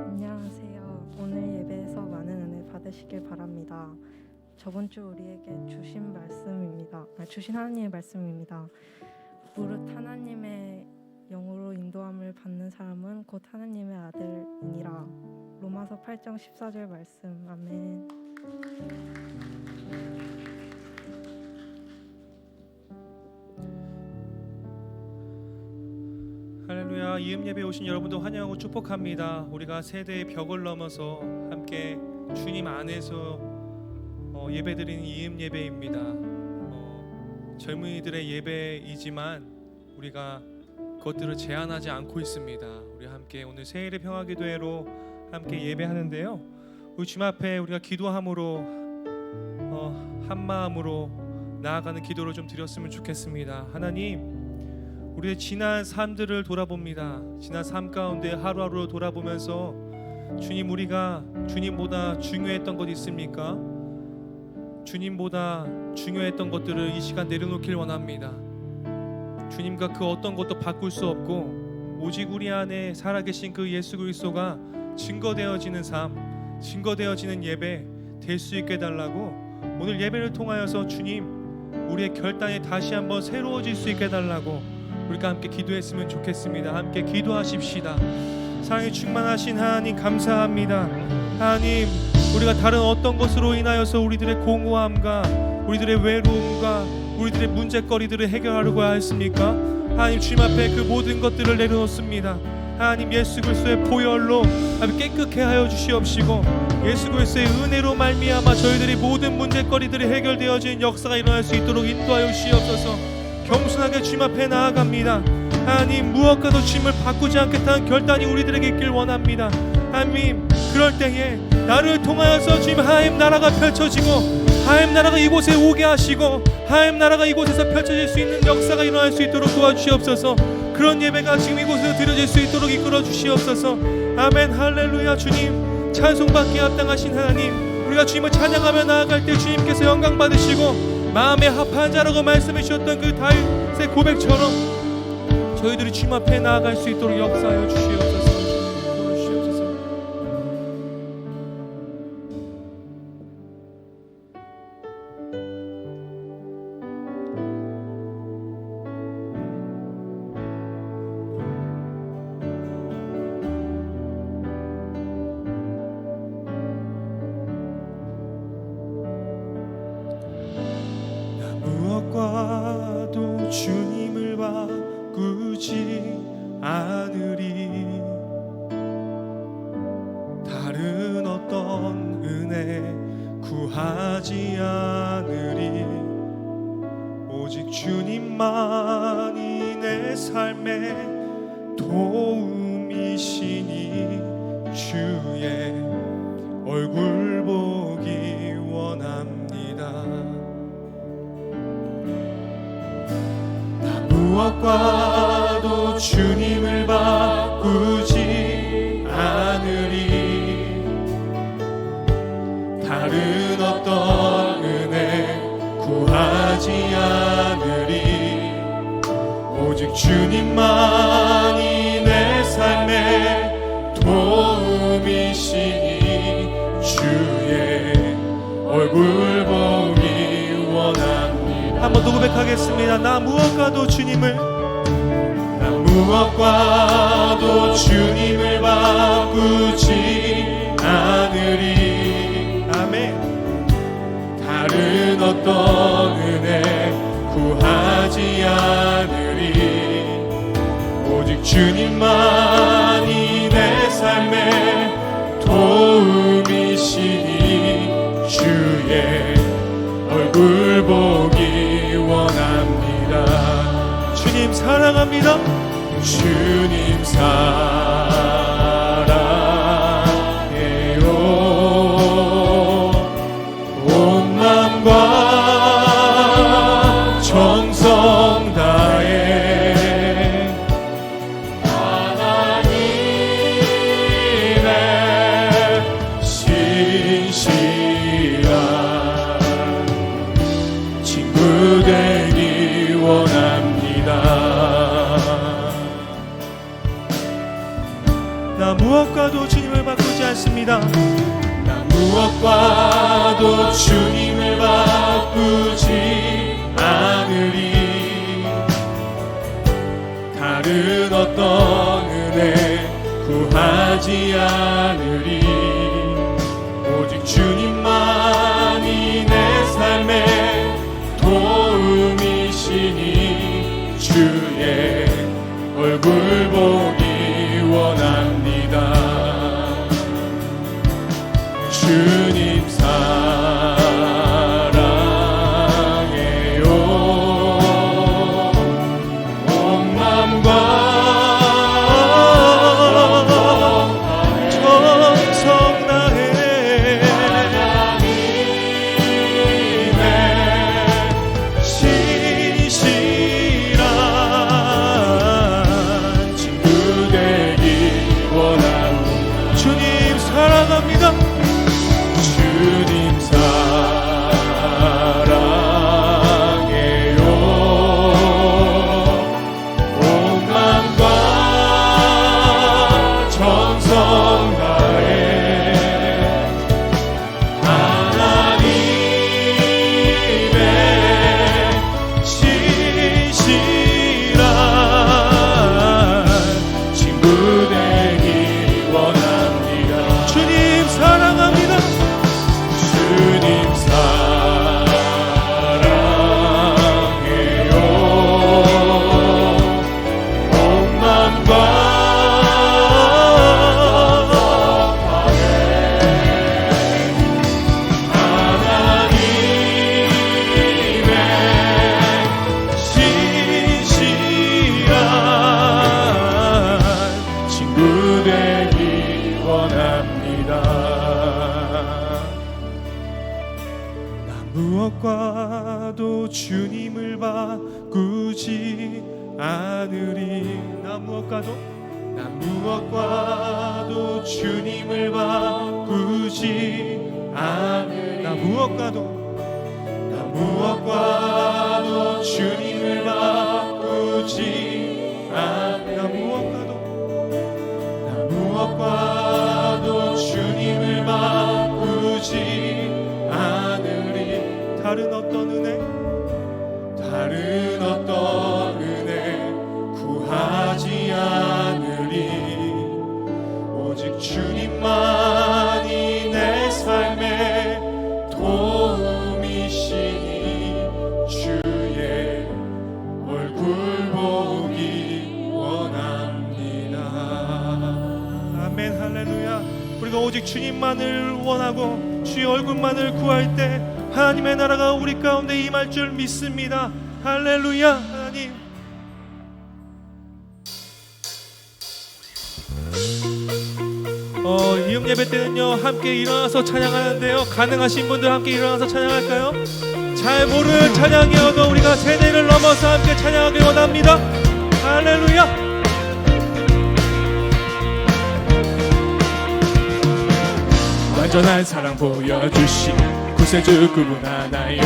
안녕하세요. 오늘 예배에서 많은 은혜 받으시길 바랍니다. 저번 주 우리에게 주신 하나님의 말씀입니다. 무릇 하나님의 영으로 인도함을 받는 사람은 곧 하나님의 아들이니라. 로마서 8장 14절 말씀. 아멘. 할렐루야. 이음 예배에 오신 여러분도 환영하고 축복합니다. 우리가 세대의 벽을 넘어서 함께 주님 안에서 예배드리는 이음 예배입니다. 젊은이들의 예배이지만 우리가 그것들을 제한하지 않고 있습니다. 우리 함께 오늘 세일의 평화기도회로 함께 예배하는데요, 우리 주님 앞에 우리가 기도함으로 한 마음으로 나아가는 기도를 좀 드렸으면 좋겠습니다. 하나님, 우리의 지난 삶들을 돌아봅니다. 지난 삶 가운데 하루하루 돌아보면서 주님, 우리가 주님보다 중요했던 것 있습니까? 주님보다 중요했던 것들을 이 시간 내려놓길 원합니다. 주님과 그 어떤 것도 바꿀 수 없고 오직 우리 안에 살아계신 그 예수 그리스도가 증거되어지는 삶, 증거되어지는 예배 될 수 있게 해달라고 오늘 예배를 통하여서 주님, 우리의 결단이 다시 한번 새로워질 수 있게 해달라고 우리가 함께 기도했으면 좋겠습니다. 함께 기도하십시다. 사랑이 충만하신 하나님, 감사합니다. 하나님, 우리가 다른 어떤 것으로 인하여서 우리들의 공허함과 우리들의 외로움과 우리들의 문제거리들을 해결하려고 하였습니까? 하나님, 주님 앞에 그 모든 것들을 내려놓습니다. 하나님, 예수 그리스도의 보혈로 깨끗게 하여 주시옵시고 예수 그리스도의 은혜로 말미암아 저희들이 모든 문제거리들이 해결되어지는 역사가 일어날 수 있도록 인도하여 주시옵소서. 겸손하게 주님 앞에 나아갑니다. 하나님, 무엇과도 주님을 바꾸지 않겠다는 결단이 우리들에게 있길 원합니다. 하나님, 그럴 때에 나를 통하여서 주님 하나님 나라가 펼쳐지고 하나님 나라가 이곳에 오게 하시고 하나님 나라가 이곳에서 펼쳐질 수 있는 역사가 일어날 수 있도록 도와주시옵소서. 그런 예배가 지금 이곳에서 드려질 수 있도록 이끌어 주시옵소서. 아멘. 할렐루야. 주님, 찬송받기에 합당하신 하나님, 우리가 주님을 찬양하며 나아갈 때 주님께서 영광 받으시고 마음에 합한 자라고 말씀해 주셨던 그 다윗의 고백처럼 저희들이 주님 앞에 나아갈 수 있도록 역사하여 주시옵소서. 도와주시옵소서. 무엇과도 주님을 바꾸지 않으리. 다른 어떤 은혜 구하지 않으리. 오직 주님만이 내 삶의 도움이시니 주의 얼굴 보기 원합니다. 무엇과도 주님을 바꾸지 않으리. 다른 어떤 은혜 구하지 않으리. 오직 주님만이 내 삶의 도움이시니 주의 얼굴 보기 원합니다. 한 번 더 고백하겠습니다. 나 무엇과도 주님을 바꾸지 않으리. 아멘. 다른 어떤 은혜 구하지 않으리. 오직 주님만이 내 삶의 도움이시니 주의 얼굴 보기 원합니다. 주님 사랑합니다. 주님 사랑해요. 온 마음과 정성 다해 하나님의 신실한 친구 되기 원합니다. 나 무엇과도 주님을 바꾸지 않습니다. 나 무엇과도 주님을 바꾸지 않으리. 다른 어떤 은혜 구하지 않으리. 오직 주님만이 내 삶의 도움이시니 주의 얼굴 보기 원합니다. 주님 사랑해요. 온 마음과 정성 다해 하나님의 신실한 친구 되기 원합니다. 주님 사랑합니다. 주님 사랑해요. 온 마음과 정성 다해 하나님의 신실한 친구 되기 원합니다. 주님 사랑합니다. 주님 사랑해요. 온 마음과 하나님의 신실한 친구 되기 원합니다. 나 무엇과도 주님을 바꾸지 않으리. 나 무엇과도 주님을 바꾸지 않으리. 나 무엇과도 주님을 바꾸지 않으리. 나 무엇과도 주님을 바꾸지 않으리. 다른 어떤 은혜 구하지 않으리. 오직 주님만이 내 삶의 도움이시니 주의 얼굴 보기 원합니다. 아멘 할렐루야. 우리가 오직 주님만을 원하고 주의 얼굴만을 구할 때 하나님의 나라가 우리 가운데 임할 줄 믿습니다. 할렐루야. 하나님 이음 예배 때는요 함께 일어나서 찬양하는데요, 가능하신 분들 함께 일어나서 찬양할까요? 잘 모르는 찬양이어도 우리가 세대를 넘어서 함께 찬양하길 원합니다. 할렐루야. 완전한 사랑 보여주신 구세주 그분 하나요.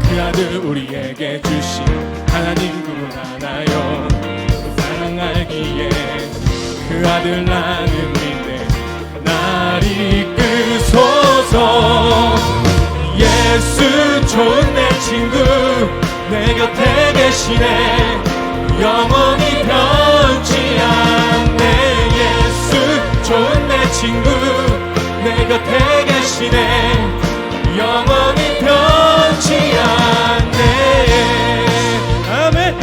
그 아들 우리에게 주신 하나님 그분 하나요. 그 사랑 알기에 그 아들 나는 믿네. 날 이끄소서. 예수 좋은 내 친구 내 곁에 계시네. 영원히 변치 않네. 예수 좋은 내 친구 내 곁에 계시네. 영원히 변치 않네. 아멘.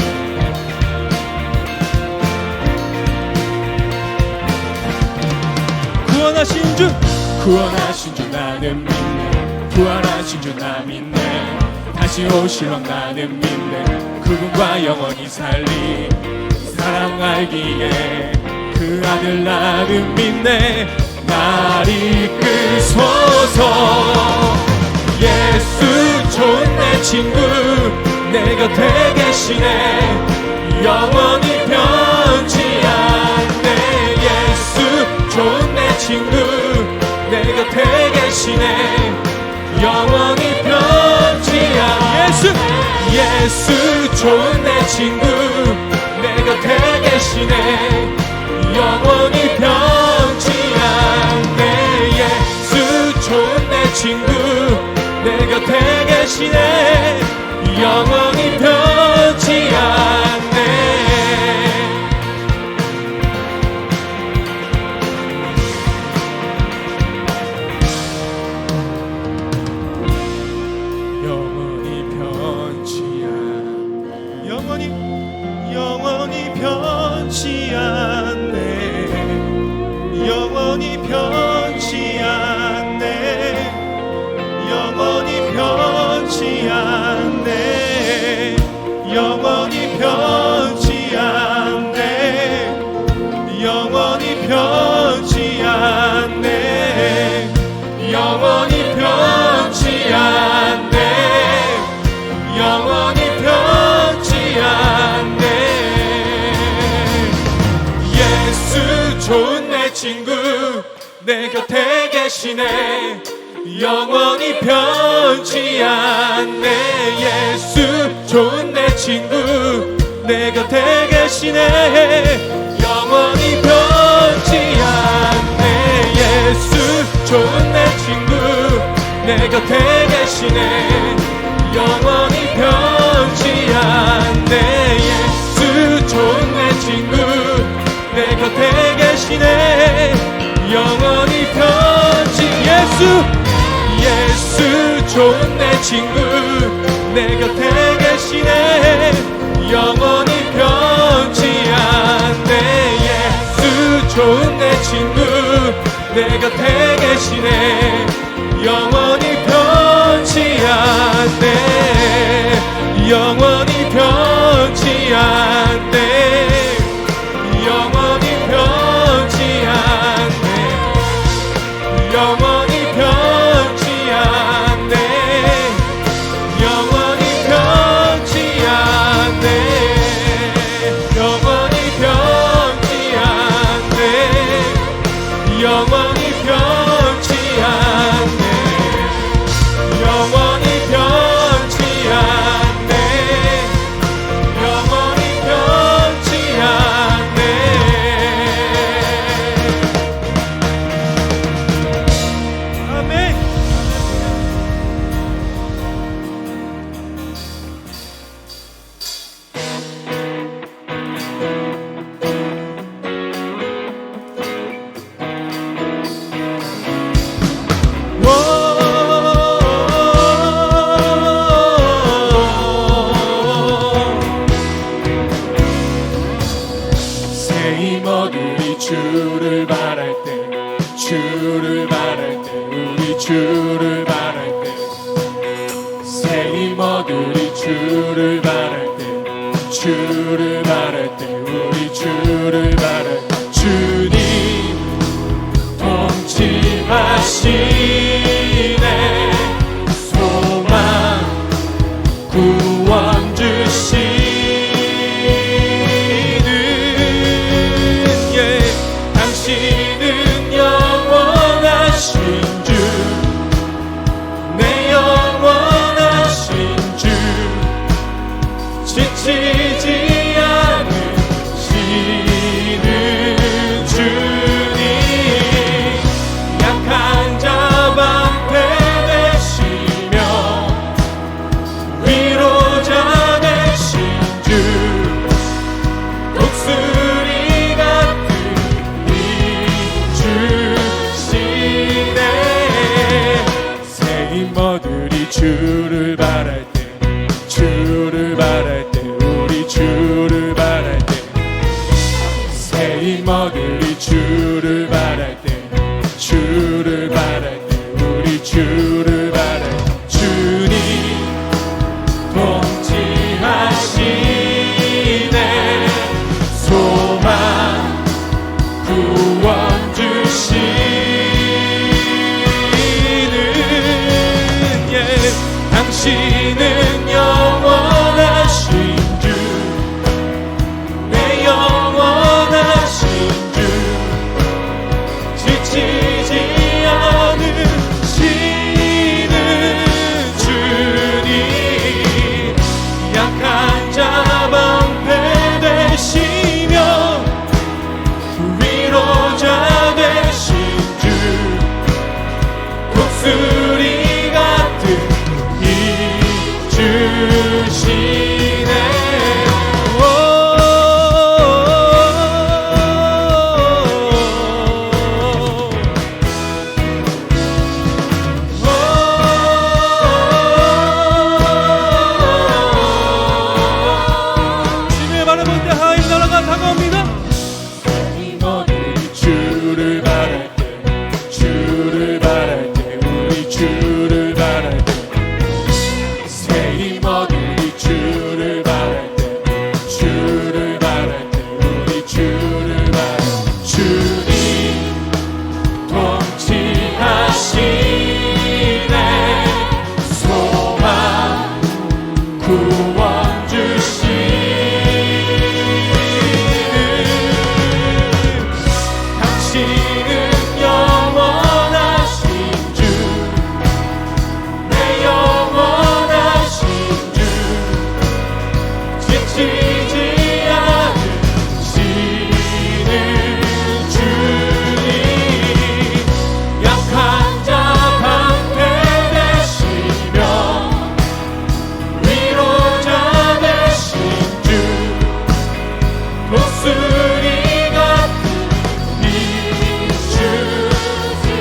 구원하신 주 나는 믿네. 부활하신 주 나 믿네. 다시 오실 왕 나는 믿네. 그분과 영원히 살리. 사랑 알기에 그 아들 나는 믿네. 날 이끄소서. 예수 좋은 내 친구 내 곁에 계시네. 영원히 변치 않네. 예수 좋은 내 친구 내 곁에 계시네. 영원히 변치 않네. 예수 좋은 내 친구 내 곁에 계시네. 영원히 변치 영원히 변치 않네 영원히 변치 않네 영원히 변치 않네 영원히 변치 않네 영원히 변치 않네 영원히 변치 않네 예수 좋은 내 친구 내 곁에 계시네 영원히 변치 않네 예수 좋은 내 친구 내 곁에 계시네 영원히 변치 않네 예수 좋은 내 친구 내 곁에 계시네 영원히 변치 않네 예수 좋은 내 친구 내 곁에 계시네 영원히 변치 예수 좋은 내 친구 내 곁에 계시네 영원히 변치 않네 예수 좋은 내 친구 내 곁에 계시네 영원히 변치 않네 영원히 변치 않네 영원히 변치 않네 영원히 변치 않네 영원히 변치 않네 영원히 변치 않네 영원히 변치 않네 영원히 변치 않네 영원히 변치 않네 아멘. 새 힘 얻으리 주를 바랄 때 주를 바랄 때 우리 주를 바랄 때 새 힘 얻으리 주를 바랄 때 주를 바랄 때 우리 주를 바랄 때 주님 통치하시네 소망 구원 주시네 당신은 영원하신 주 내 영원하신 주 지치지 않으시는 주님 약한 자 방패 되시며 위로자 되신 주 독수리 같은 주시네 새 힘 얻으리 주를 바랄 때 주를 바랄 때 우리 주를 바랄 때 새 힘 얻으리 주를 바랄 때 주를 바랄 때 우리 주를 바랄 때 주님 통치하시네 소망 구원 주시는 당신은 당신은 영원하신 주, 내 영원하신 주, 지치지 않으시는 주님, 약한 자 방패 되시며 위로자 되신 주, 독수리 같은 이주,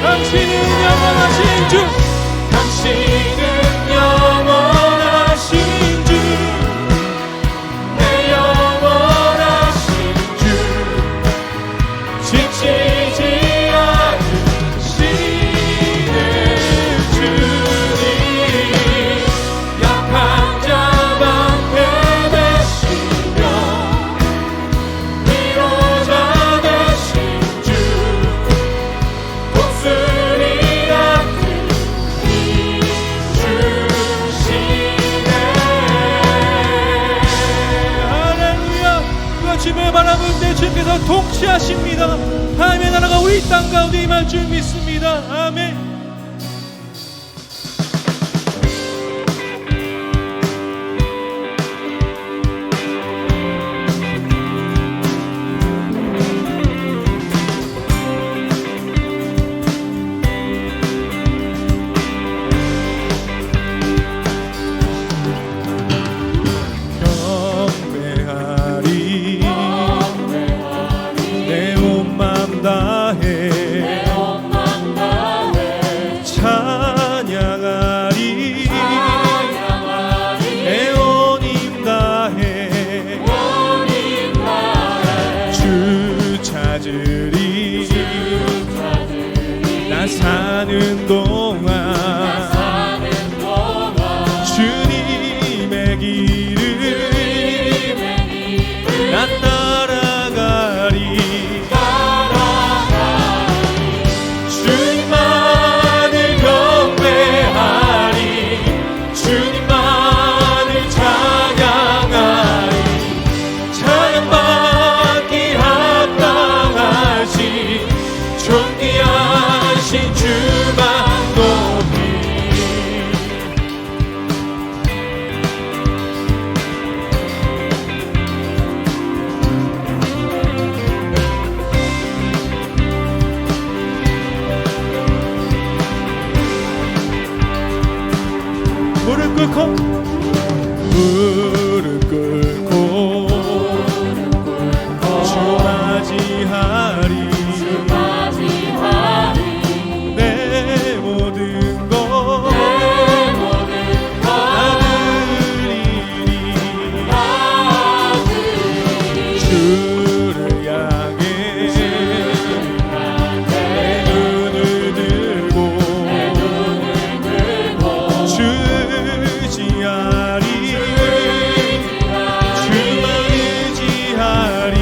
당신은 영원하신 주, 당신은 영원하신 주, 내 영원하신 주, 지치지 않으시는 주님, 약한 자 방패 되시며 위로자 되신 주, 독수리 같은 이주시네. 할렐루야. 그 아침에 바람을 때 주께서 통치하십니다. 하나님의 나라가 우리 땅 가운데 임할 줄 믿습니다. 아멘. 경배하리 내 온 맘 다해 찬양하리 내 온 힘 다해 주 찾으리 나 사는 동안 주님의 길을 난 따라가리 주님만을 경배하리 주님만을 찬양하리 찬양받기 합당하신 존귀하신 주만 높이 무릎 꿇고 주 맞이하리 내 모든 것 나들이리 주를 향해 내 눈을 들고 주지하리 주만 의지하리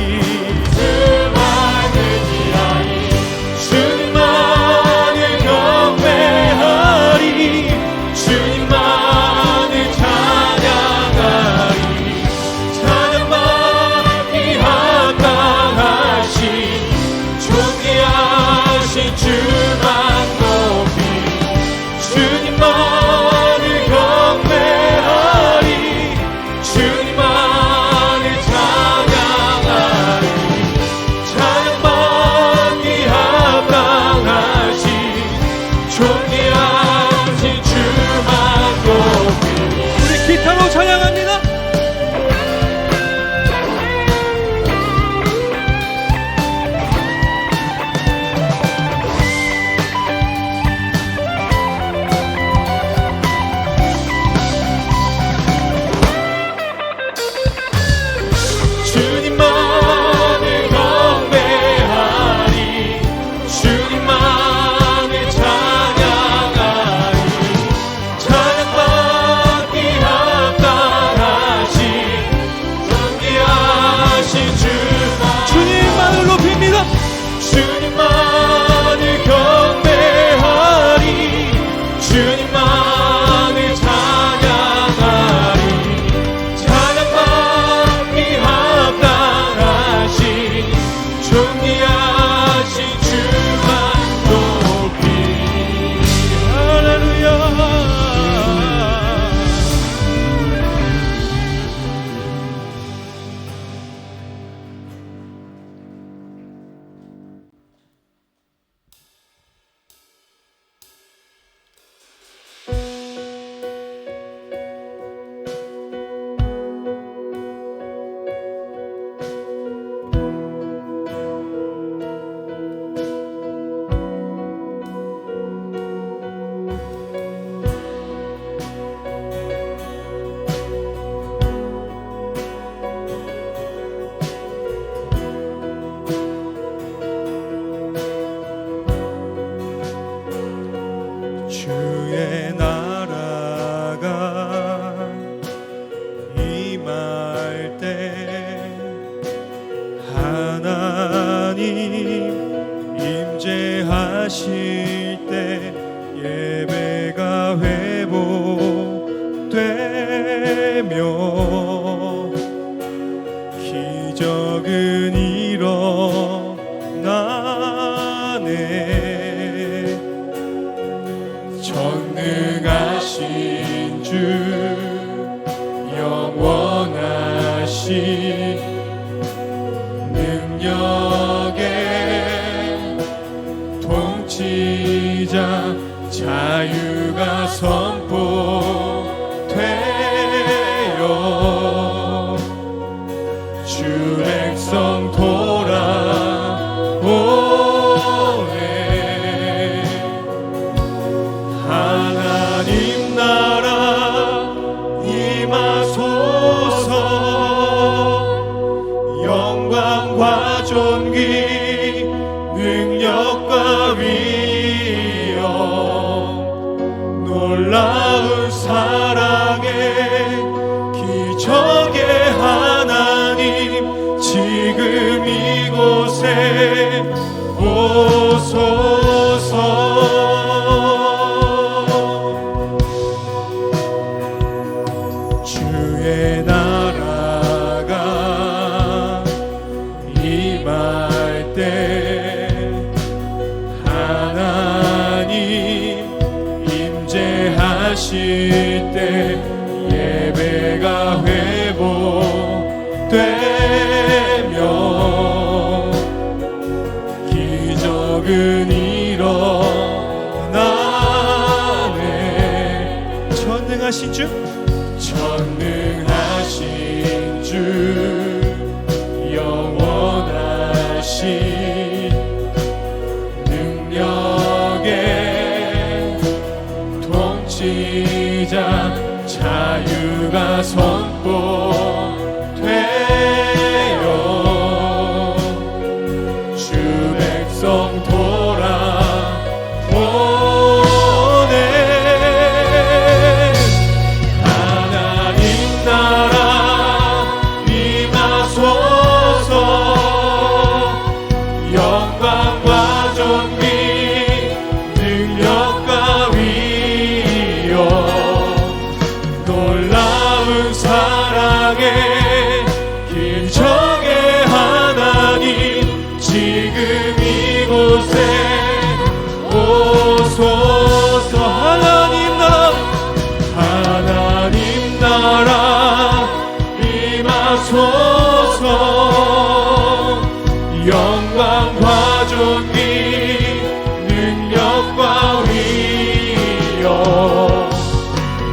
주님만을 경배하리 주님만을 찬양하리 찬양받기 합당하신 존귀하신 주만 높이 주님만을 경배하리 주님만을 찬양하리 찬양받기 합당하신 존귀하신 주만 높이 우리 기타로 찬양합니다. 주님만을 경배하리 주님만을 찬양 인도하실 때 예배가 회복되며 기적은 일어나네. 전능하신 주 영원하신 능력의 통치자 자유가 선포되어 주 백성 돌아오네. 하나님 나라 임하소서. 영광과 존귀 능력과 위엄 놀라운 사랑의 기적의 하나님 지금 이곳에 오소서. 주의 나라가 임할 때 하나님 임재하실 때 예배가 회복되며 기적은 일어나네. 전능하신 주 전능하신 주 영원하신 능력의 통치자 자유가 선포되어 주 백성 돌아오네. 하나님 나라 임하소서. 영광과 존귀 능력과 위엄 놀라운 사랑의 기적의 하나님 지금 이곳에 오소서. 하나님 나라 임하소서. 영광과 존귀 능력과 위엄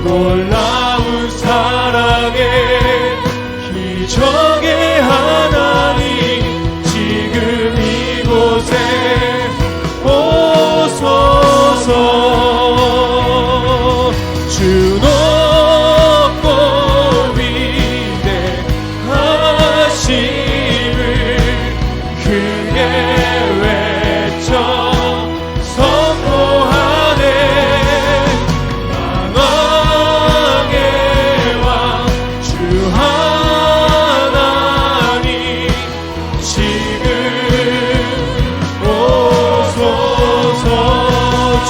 놀라운 사랑의 기적의 하나님 지금 이곳에 오소서. 주 높고 위대하심을 크게 외쳐 선포하네. 만왕의 왕 주 하나님 지금 오소서. 주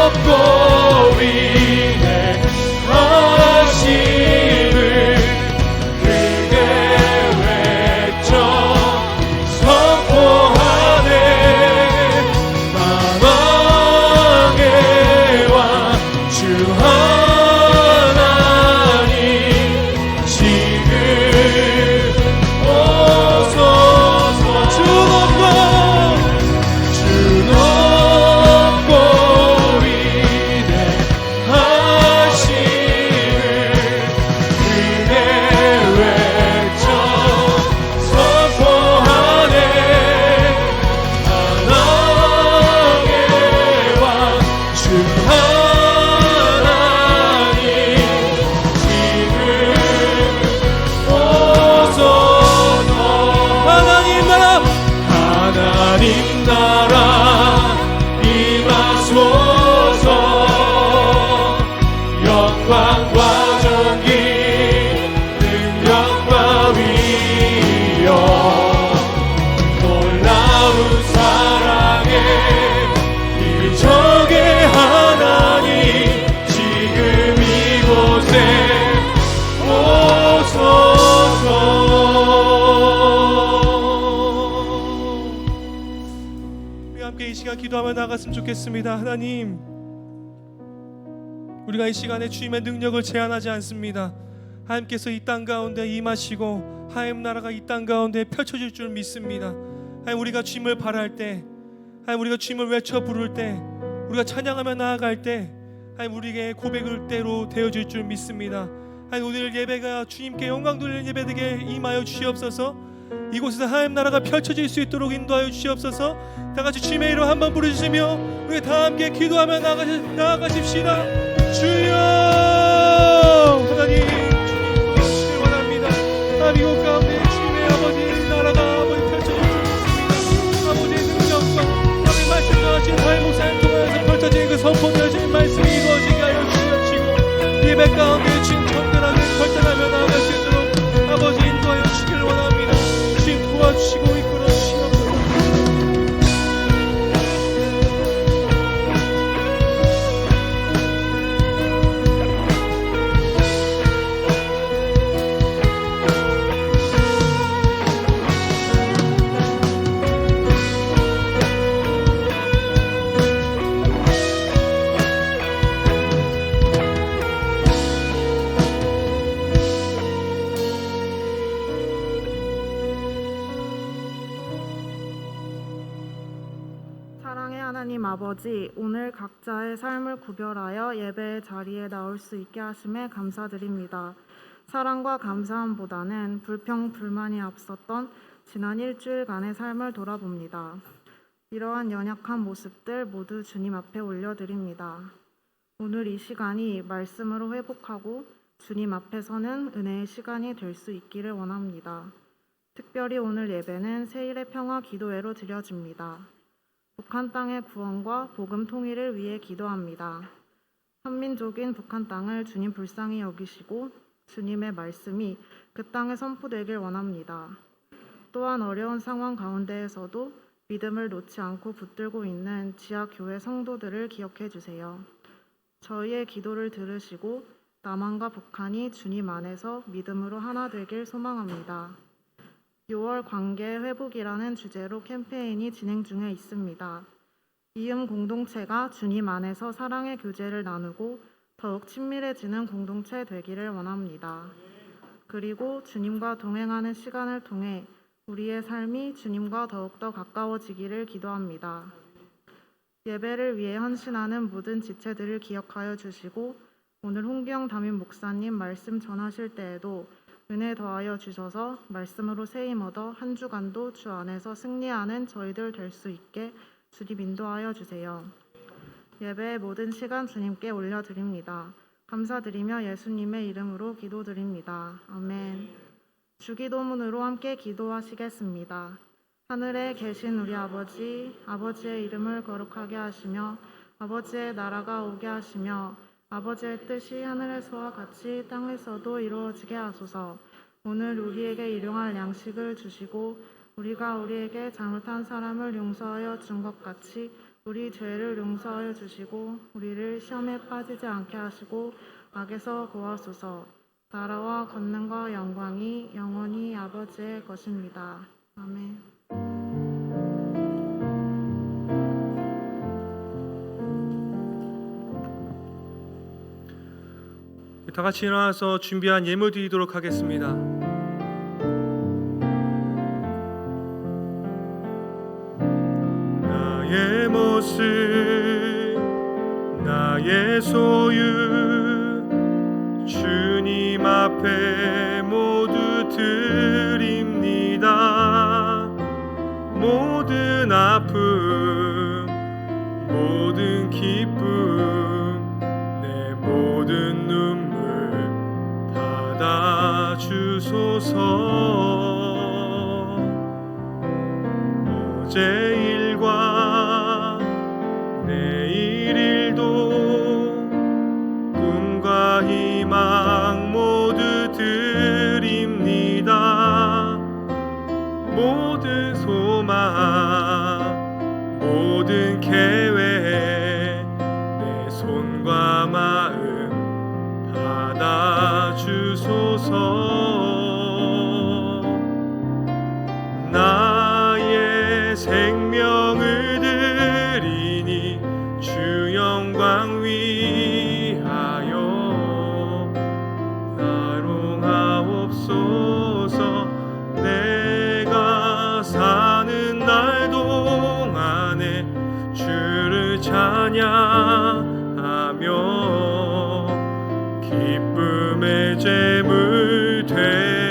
높고 위대하심을 크게 외쳐 선포하네. 만왕의 왕 주 하나님 지금 오소서. 주 높고 함께 이 시간 기도하며 나갔으면 좋겠습니다. 하나님, 우리가 이 시간에 주님의 능력을 제한하지 않습니다. 하나님께서 이 땅 가운데 임하시고 하나님 나라가 이 땅 가운데 펼쳐질 줄 믿습니다. 하나님, 우리가 주님을 바랄 때, 하나님 우리가 주님을 외쳐 부를 때, 우리가 찬양하며 나아갈 때, 하나님 우리에게 고백을 때로 되어질 줄 믿습니다. 하나님, 오늘 예배가 주님께 영광 돌리는 예배 되게 임하여 주시옵소서. 이곳에서 하나님 나라가 펼쳐질 수 있도록 인도하여 주시옵소서. 다 같이 주님의 이름 한번 부르시며 우리 다 함께 기도하며 나아가십시다. 주여, 하나님, 주님 도우시길 원합니다. 하나님, 이곳 가운데 주님의 아버지 나라가 아버지 펼쳐질 줄 믿습니다. 아버지의 능력과 하나님 말씀 전하신 하나님 목사님 통하여서 펼쳐진 그 선포되어진 말씀이 이루어지게 하여 주시옵시고 예배 가운데 주님 정결하게 결단하며 나아갈 수 있도록 아버지 인도하여 주시길 원합니다. 주님 도와주시고 이끌어 주시옵소서. 사랑의 하나님 아버지, 오늘 각자의 삶을 구별하여 예배의 자리에 나올 수 있게 하심에 감사드립니다. 사랑과 감사함보다는 불평, 불만이 앞섰던 지난 일주일간의 삶을 돌아봅니다. 이러한 연약한 모습들 모두 주님 앞에 올려드립니다. 오늘 이 시간이 말씀으로 회복하고 주님 앞에 서는 은혜의 시간이 될 수 있기를 원합니다. 특별히 오늘 예배는 세일의 평화 기도회로 드려집니다. 북한 땅의 구원과 복음 통일을 위해 기도합니다. 한민족인 북한 땅을 주님 불쌍히 여기시고 주님의 말씀이 그 땅에 선포되길 원합니다. 또한 어려운 상황 가운데에서도 믿음을 놓지 않고 붙들고 있는 지하교회 성도들을 기억해 주세요. 저희의 기도를 들으시고 남한과 북한이 주님 안에서 믿음으로 하나 되길 소망합니다. 6월 관계 회복이라는 주제로 캠페인이 진행 중에 있습니다. 이음 공동체가 주님 안에서 사랑의 교제를 나누고 더욱 친밀해지는 공동체 되기를 원합니다. 그리고 주님과 동행하는 시간을 통해 우리의 삶이 주님과 더욱더 가까워지기를 기도합니다. 예배를 위해 헌신하는 모든 지체들을 기억하여 주시고 오늘 홍기영 담임 목사님 말씀 전하실 때에도 은혜 더하여 주셔서 말씀으로 세임 얻어 한 주간도 주 안에서 승리하는 저희들 될 수 있게 주님 인도하여 주세요. 예배의 모든 시간 주님께 올려드립니다. 감사드리며 예수님의 이름으로 기도드립니다. 아멘. 주기도문으로 함께 기도하시겠습니다. 하늘에 계신 우리 아버지, 아버지의 이름을 거룩하게 하시며 아버지의 나라가 오게 하시며 아버지의 뜻이 하늘에서와 같이 땅에서도 이루어지게 하소서. 오늘 우리에게 일용할 양식을 주시고 우리가 우리에게 잘못한 사람을 용서하여 준 것 같이 우리 죄를 용서하여 주시고 우리를 시험에 빠지지 않게 하시고 악에서 구하소서. 나라와 권능과 영광이 영원히 아버지의 것입니다. 아멘. 다 같이 일어나서 준비한 예물 드리도록 하겠습니다. 나의 모습, 나의 소유, 주님 앞에 모두 드립니다. 모든 아픔, 모든 기쁨, 내 모든 눈물 주소서. 어제 일과 내일 일도 꿈과 희망 모두 드립니다. 모든 소망, 모든 계획, 내 손과 마음 받아주소서. 나의 생명을 예배 동안에 주를 찬양하며 기쁨의 제물 되리.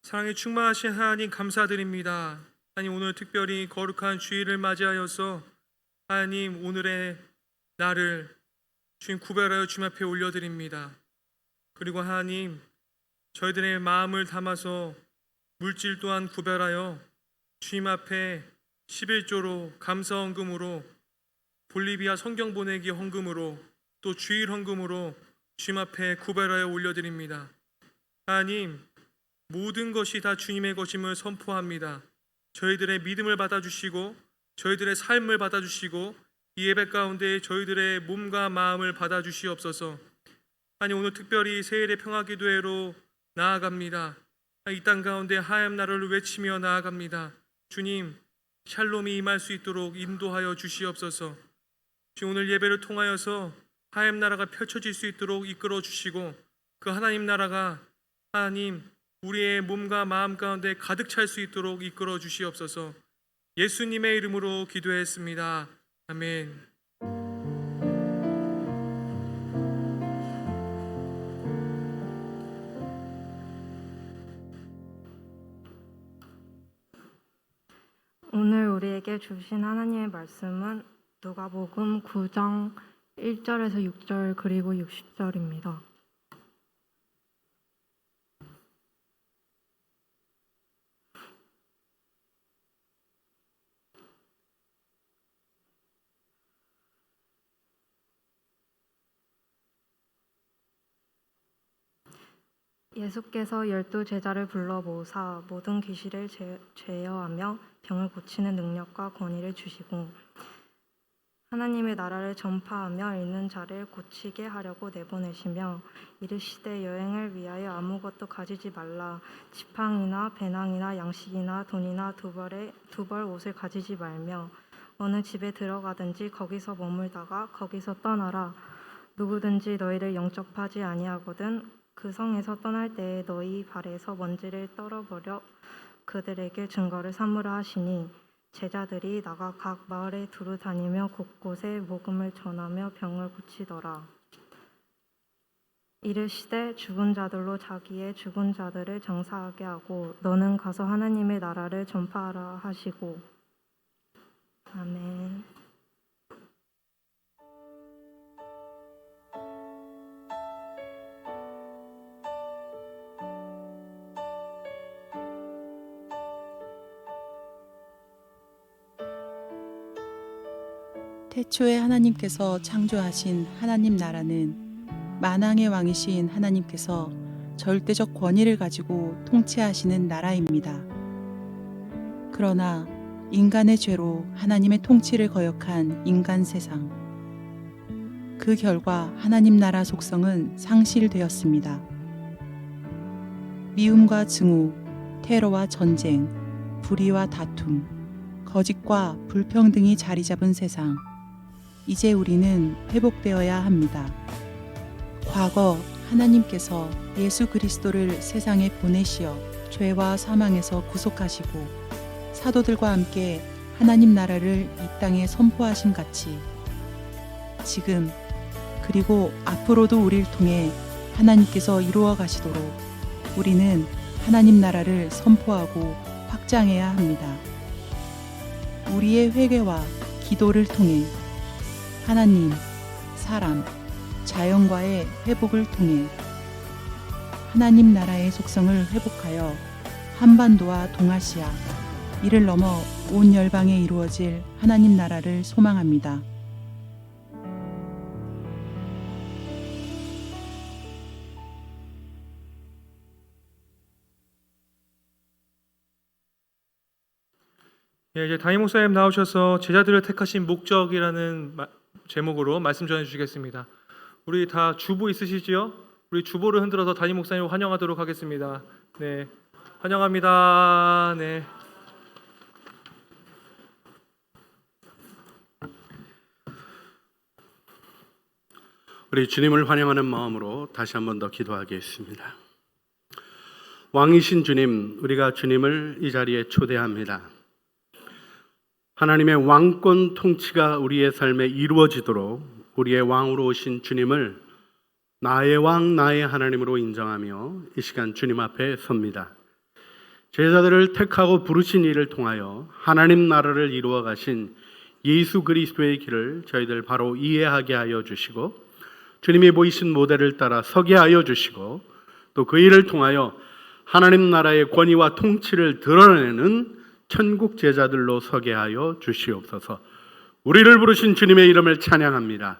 사랑에 충만하신 하나님 감사드립니다. 하나님, 오늘 특별히 거룩한 주일을 맞이하여서 하나님 오늘의 나를 주님 구별하여 주님 앞에 올려드립니다. 그리고 하나님, 저희들의 마음을 담아서 물질 또한 구별하여 주님 앞에 11조로 감사 헌금으로, 볼리비아 성경 보내기 헌금으로, 또 주일 헌금으로 주님 앞에 구별하여 올려드립니다. 하나님, 모든 것이 다 주님의 것임을 선포합니다. 저희들의 믿음을 받아주시고 저희들의 삶을 받아주시고 이 예배 가운데 저희들의 몸과 마음을 받아주시옵소서. 하나님, 오늘 특별히 세일의 평화기도회로 나아갑니다. 이 땅 가운데 하나님 나라를 외치며 나아갑니다. 주님, 샬롬이 임할 수 있도록 인도하여 주시옵소서. 주님, 오늘 예배를 통하여서 하나님 나라가 펼쳐질 수 있도록 이끌어 주시고 그 하나님 나라가 하나님 우리의 몸과 마음 가운데 가득 찰 수 있도록 이끌어 주시옵소서. 예수님의 이름으로 기도했습니다. 아멘. 오늘 우리에게 주신 하나님의 말씀은 누가복음 9장 1절에서 6절 그리고 60절입니다. 예수께서 12 제자를 불러 모사 모든 귀신을 제어하며 병을 고치는 능력과 권위를 주시고 하나님의 나라를 전파하며 있는 자를 고치게 하려고 내보내시며 이르시되 여행을 위하여 아무것도 가지지 말라. 지팡이나 배낭이나 양식이나 돈이나 두 벌 옷을 가지지 말며 어느 집에 들어가든지 거기서 머물다가 거기서 떠나라. 누구든지 너희를 영접하지 아니하거든 그 성에서 떠날 때에 너희 발에서 먼지를 떨어버려 그들에게 증거를 삼으라 하시니 제자들이 나가 각 마을에 두루 다니며 곳곳에 복음을 전하며 병을 고치더라. 이르시되 죽은 자들로 자기의 죽은 자들을 장사하게 하고 너는 가서 하나님의 나라를 전파하라 하시고. 아멘. 태초에 하나님께서 창조하신 하나님 나라는 만왕의 왕이신 하나님께서 절대적 권위를 가지고 통치하시는 나라입니다. 그러나 인간의 죄로 하나님의 통치를 거역한 인간 세상. 그 결과 하나님 나라 속성은 상실되었습니다. 미움과 증오, 테러와 전쟁, 불의와 다툼, 거짓과 불평등이 자리 잡은 세상. 이제 우리는 회복되어야 합니다. 과거 하나님께서 예수 그리스도를 세상에 보내시어 죄와 사망에서 구속하시고 사도들과 함께 하나님 나라를 이 땅에 선포하신 같이 지금 그리고 앞으로도 우리를 통해 하나님께서 이루어 가시도록 우리는 하나님 나라를 선포하고 확장해야 합니다. 우리의 회개와 기도를 통해 하나님, 사람, 자연과의 회복을 통해 하나님 나라의 속성을 회복하여 한반도와 동아시아, 이를 넘어 온 열방에 이루어질 하나님 나라를 소망합니다. 예, 이제 담임 목사님 나오셔서 제자들을 택하신 목적이라는 제목으로 말씀 전해 주시겠습니다. 우리 다 주보 있으시지요? 우리 주보를 흔들어서 담임 목사님 환영하도록 하겠습니다. 네, 환영합니다. 네. 우리 주님을 환영하는 마음으로 다시 한 번 더 기도하겠습니다. 왕이신 주님, 우리가 주님을 이 자리에 초대합니다. 하나님의 왕권 통치가 우리의 삶에 이루어지도록 우리의 왕으로 오신 주님을 나의 왕, 나의 하나님으로 인정하며 이 시간 주님 앞에 섭니다. 제자들을 택하고 부르신 이를 통하여 하나님 나라를 이루어 가신 예수 그리스도의 길을 저희들 바로 이해하게 하여 주시고, 주님이 보이신 모델을 따라 서게 하여 주시고, 또 그 일을 통하여 하나님 나라의 권위와 통치를 드러내는 천국 제자들로 서게 하여 주시옵소서. 우리를 부르신 주님의 이름을 찬양합니다.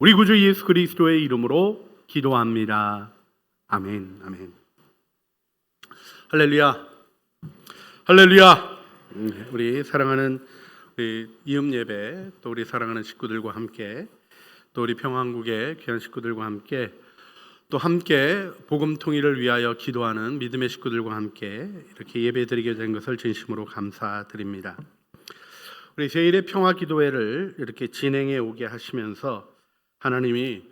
우리 구주 예수 그리스도의 이름으로 기도합니다. 아멘. 아멘. 할렐루야. 할렐루야. 우리 사랑하는 우리 이음 예배, 또 우리 사랑하는 식구들과 함께, 또 우리 평안국의 귀한 식구들과 함께, 또 함께 복음 통일을 위하여 기도하는 믿음의 식구들과 함께 이렇게 예배드리게 된 것을 진심으로 감사드립니다. 우리 제1의 평화 기도회를 이렇게 진행해 오게 하시면서 하나님이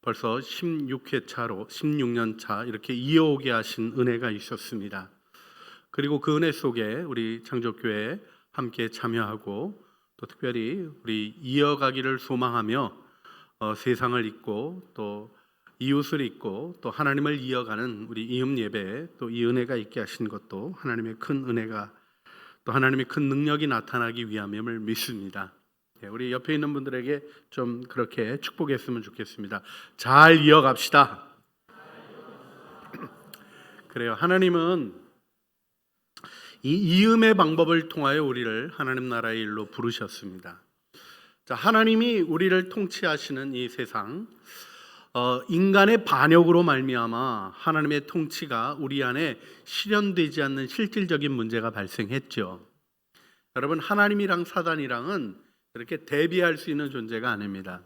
벌써 16회차로 16년 차 이렇게 이어오게 하신 은혜가 있었습니다. 그리고 그 은혜 속에 우리 창조교회에 함께 참여하고, 또 특별히 우리 이어가기를 소망하며 세상을 잊고 또 이웃을 잊고 또 하나님을 이어가는 우리 이음 예배에 또 이 은혜가 있게 하신 것도 하나님의 큰 은혜가, 또 하나님의 큰 능력이 나타나기 위함임을 믿습니다. 우리 옆에 있는 분들에게 좀 그렇게 축복했으면 좋겠습니다. 잘 이어갑시다. 그래요. 하나님은 이 이음의 방법을 통하여 우리를 하나님 나라의 일로 부르셨습니다. 자, 하나님이 우리를 통치하시는 이 세상, 인간의 반역으로 말미암아 하나님의 통치가 우리 안에 실현되지 않는 실질적인 문제가 발생했죠. 여러분, 하나님이랑 사단이랑은 이렇게 대비할 수 있는 존재가 아닙니다.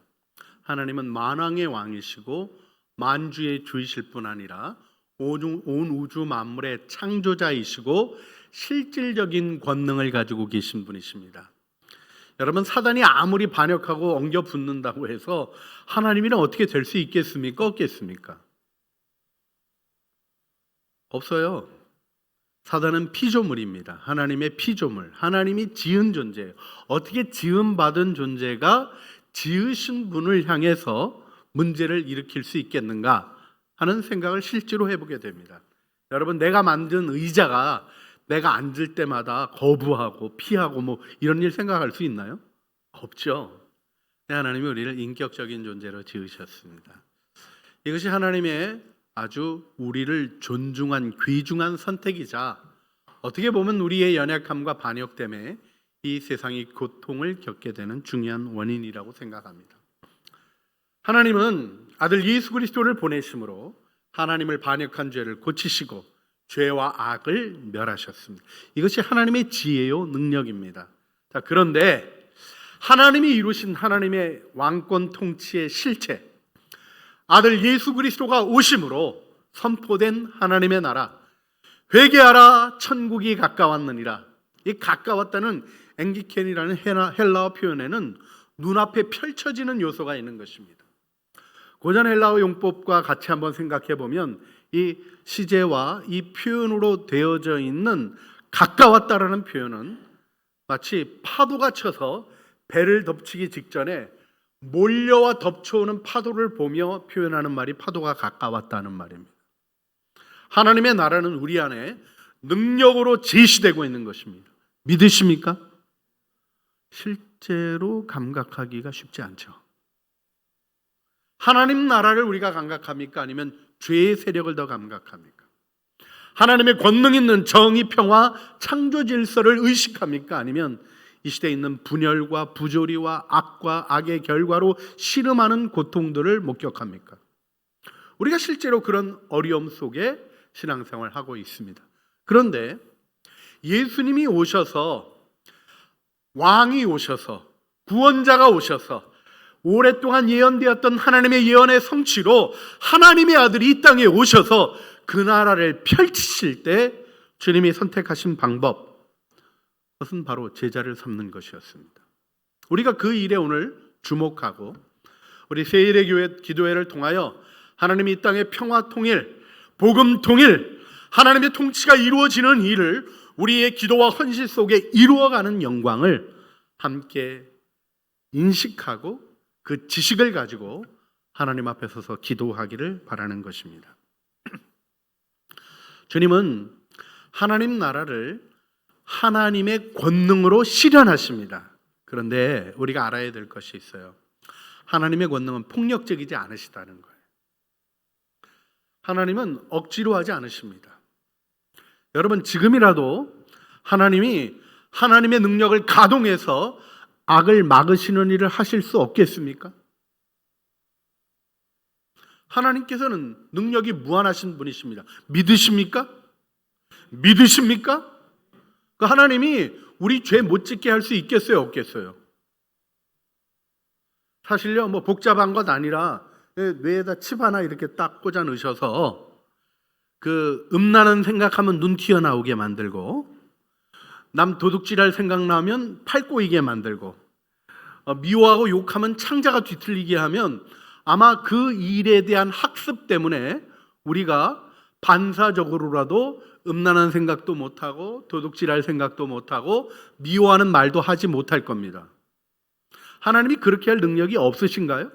하나님은 만왕의 왕이시고 만주의 주이실 뿐 아니라 온 우주 만물의 창조자이시고 실질적인 권능을 가지고 계신 분이십니다. 여러분, 사단이 아무리 반역하고 엉겨 붙는다고 해서 하나님이랑 어떻게 될 수 있겠습니까? 없겠습니까? 없어요. 사단은 피조물입니다. 하나님의 피조물, 하나님이 지은 존재예요. 어떻게 지음받은 존재가 지으신 분을 향해서 문제를 일으킬 수 있겠는가 하는 생각을 실제로 해보게 됩니다. 여러분, 내가 만든 의자가 내가 앉을 때마다 거부하고 피하고 뭐 이런 일 생각할 수 있나요? 없죠. 하나님이 우리를 인격적인 존재로 지으셨습니다. 이것이 하나님의 아주 우리를 존중한 귀중한 선택이자, 어떻게 보면 우리의 연약함과 반역 때문에 이 세상이 고통을 겪게 되는 중요한 원인이라고 생각합니다. 하나님은 아들 예수 그리스도를 보내심으로 하나님을 반역한 죄를 고치시고 죄와 악을 멸하셨습니다. 이것이 하나님의 지혜요 능력입니다. 자, 그런데 하나님이 이루신 하나님의 왕권 통치의 실체, 아들 예수 그리스도가 오심으로 선포된 하나님의 나라, 회개하라 천국이 가까웠느니라. 이 가까웠다는 앵기켄이라는 헬라어 표현에는 눈앞에 펼쳐지는 요소가 있는 것입니다. 고전 헬라어 용법과 같이 한번 생각해 보면 이 시제와 이 표현으로 되어져 있는 가까웠다라는 표현은 마치 파도가 쳐서 배를 덮치기 직전에 몰려와 덮쳐오는 파도를 보며 표현하는 말이 파도가 가까웠다는 말입니다. 하나님의 나라는 우리 안에 능력으로 제시되고 있는 것입니다. 믿으십니까? 실제로 감각하기가 쉽지 않죠. 하나님 나라를 우리가 감각합니까? 아니면 죄의 세력을 더 감각합니까? 하나님의 권능 있는 정의, 평화, 창조 질서를 의식합니까? 아니면 이 시대에 있는 분열과 부조리와 악과 악의 결과로 씨름하는 고통들을 목격합니까? 우리가 실제로 그런 어려움 속에 신앙생활을 하고 있습니다. 그런데 예수님이 오셔서, 왕이 오셔서, 구원자가 오셔서 오랫동안 예언되었던 하나님의 예언의 성취로 하나님의 아들이 이 땅에 오셔서 그 나라를 펼치실 때 주님이 선택하신 방법, 그것은 바로 제자를 삼는 것이었습니다. 우리가 그 일에 오늘 주목하고 우리 세일의 교회 기도회를 통하여 하나님이 이 땅의 평화 통일, 복음 통일, 하나님의 통치가 이루어지는 일을 우리의 기도와 헌신 속에 이루어가는 영광을 함께 인식하고 그 지식을 가지고 하나님 앞에 서서 기도하기를 바라는 것입니다. 주님은 하나님 나라를 하나님의 권능으로 실현하십니다. 그런데 우리가 알아야 될 것이 있어요. 하나님의 권능은 폭력적이지 않으시다는 거예요. 하나님은 억지로 하지 않으십니다. 여러분, 지금이라도 하나님이 하나님의 능력을 가동해서 악을 막으시는 일을 하실 수 없겠습니까? 하나님께서는 능력이 무한하신 분이십니다. 믿으십니까? 믿으십니까? 그 하나님이 우리 죄 못 짓게 할 수 있겠어요? 없겠어요? 사실요, 뭐 복잡한 것 아니라 뇌에다 칩 하나 이렇게 딱 꽂아 넣으셔서 그 음란한 생각하면 눈 튀어나오게 만들고, 남 도둑질할 생각나면 팔 꼬이게 만들고, 미워하고 욕하면 창자가 뒤틀리게 하면 아마 그 일에 대한 학습 때문에 우리가 반사적으로라도 음란한 생각도 못하고 도둑질할 생각도 못하고 미워하는 말도 하지 못할 겁니다. 하나님이 그렇게 할 능력이 없으신가요?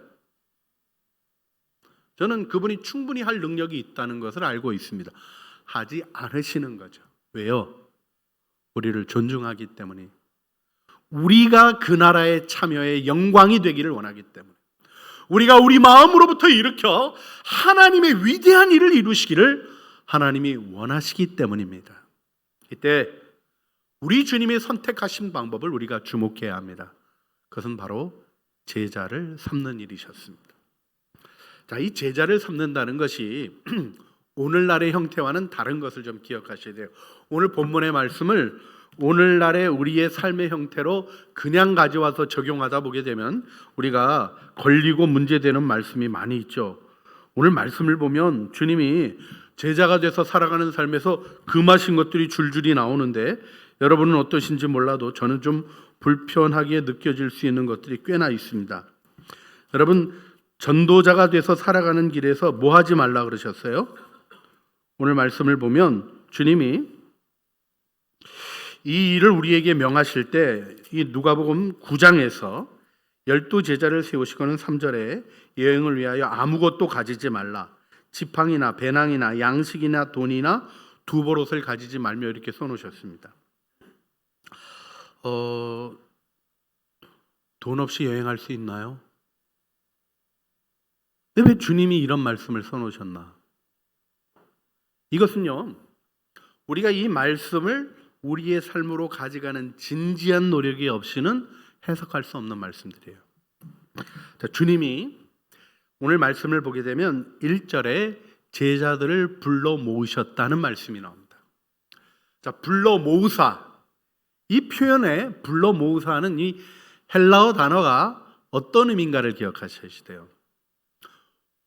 저는 그분이 충분히 할 능력이 있다는 것을 알고 있습니다. 하지 않으시는 거죠. 왜요? 우리를 존중하기 때문에, 우리가 그 나라의 참여의 영광이 되기를 원하기 때문에, 우리가 우리 마음으로부터 일으켜 하나님의 위대한 일을 이루시기를 하나님이 원하시기 때문입니다. 이때 우리 주님이 선택하신 방법을 우리가 주목해야 합니다. 그것은 바로 제자를 삼는 일이셨습니다. 자, 이 제자를 삼는다는 것이 오늘날의 형태와는 다른 것을 좀 기억하셔야 돼요. 오늘 본문의 말씀을 오늘날의 우리의 삶의 형태로 그냥 가져와서 적용하다 보게 되면 우리가 걸리고 문제되는 말씀이 많이 있죠. 오늘 말씀을 보면 주님이 제자가 돼서 살아가는 삶에서 금하신 것들이 줄줄이 나오는데, 여러분은 어떠신지 몰라도 저는 좀 불편하게 느껴질 수 있는 것들이 꽤나 있습니다. 여러분, 전도자가 돼서 살아가는 길에서 뭐 하지 말라 그러셨어요? 오늘 말씀을 보면 주님이 이 일을 우리에게 명하실 때 이 누가복음 9장에서 12제자를 세우시고는 3절에 여행을 위하여 아무것도 가지지 말라, 지팡이나 배낭이나 양식이나 돈이나 두벌옷을 가지지 말며 이렇게 써놓으셨습니다. 돈 없이 여행할 수 있나요? 근데 왜 주님이 이런 말씀을 써놓으셨나? 이것은요, 우리가 이 말씀을 우리의 삶으로 가져가는 진지한 노력이 없이는 해석할 수 없는 말씀들이에요. 자, 주님이 오늘 말씀을 보게 되면 1절에 제자들을 불러 모으셨다는 말씀이 나옵니다. 자, 불러 모으사, 이 표현에 불러 모으사는 이 헬라어 단어가 어떤 의미인가를 기억하셔야 돼요.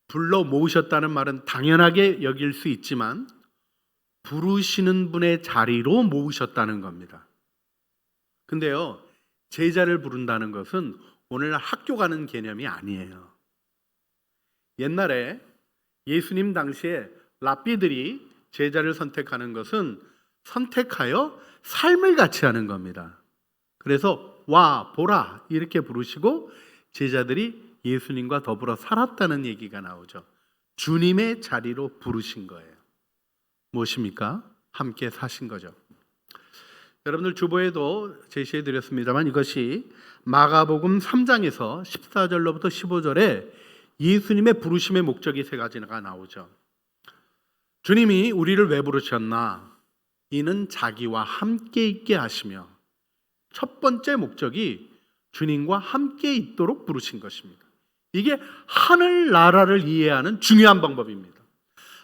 불러 모으셨다는 말은 당연하게 여길 수 있지만 부르시는 분의 자리로 모으셨다는 겁니다. 근데요, 제자를 부른다는 것은 오늘 학교 가는 개념이 아니에요. 옛날에 예수님 당시에 랍비들이 제자를 선택하는 것은 선택하여 삶을 같이 하는 겁니다. 그래서 와 보라 이렇게 부르시고 제자들이 예수님과 더불어 살았다는 얘기가 나오죠. 주님의 자리로 부르신 거예요. 무엇입니까? 함께 사신 거죠. 여러분들 주보에도 제시해 드렸습니다만 이것이 마가복음 3장에서 14절로부터 15절에 예수님의 부르심의 목적이 세 가지가 나오죠. 주님이 우리를 왜 부르셨나? 이는 자기와 함께 있게 하시며, 첫 번째 목적이 주님과 함께 있도록 부르신 것입니다. 이게 하늘 나라를 이해하는 중요한 방법입니다.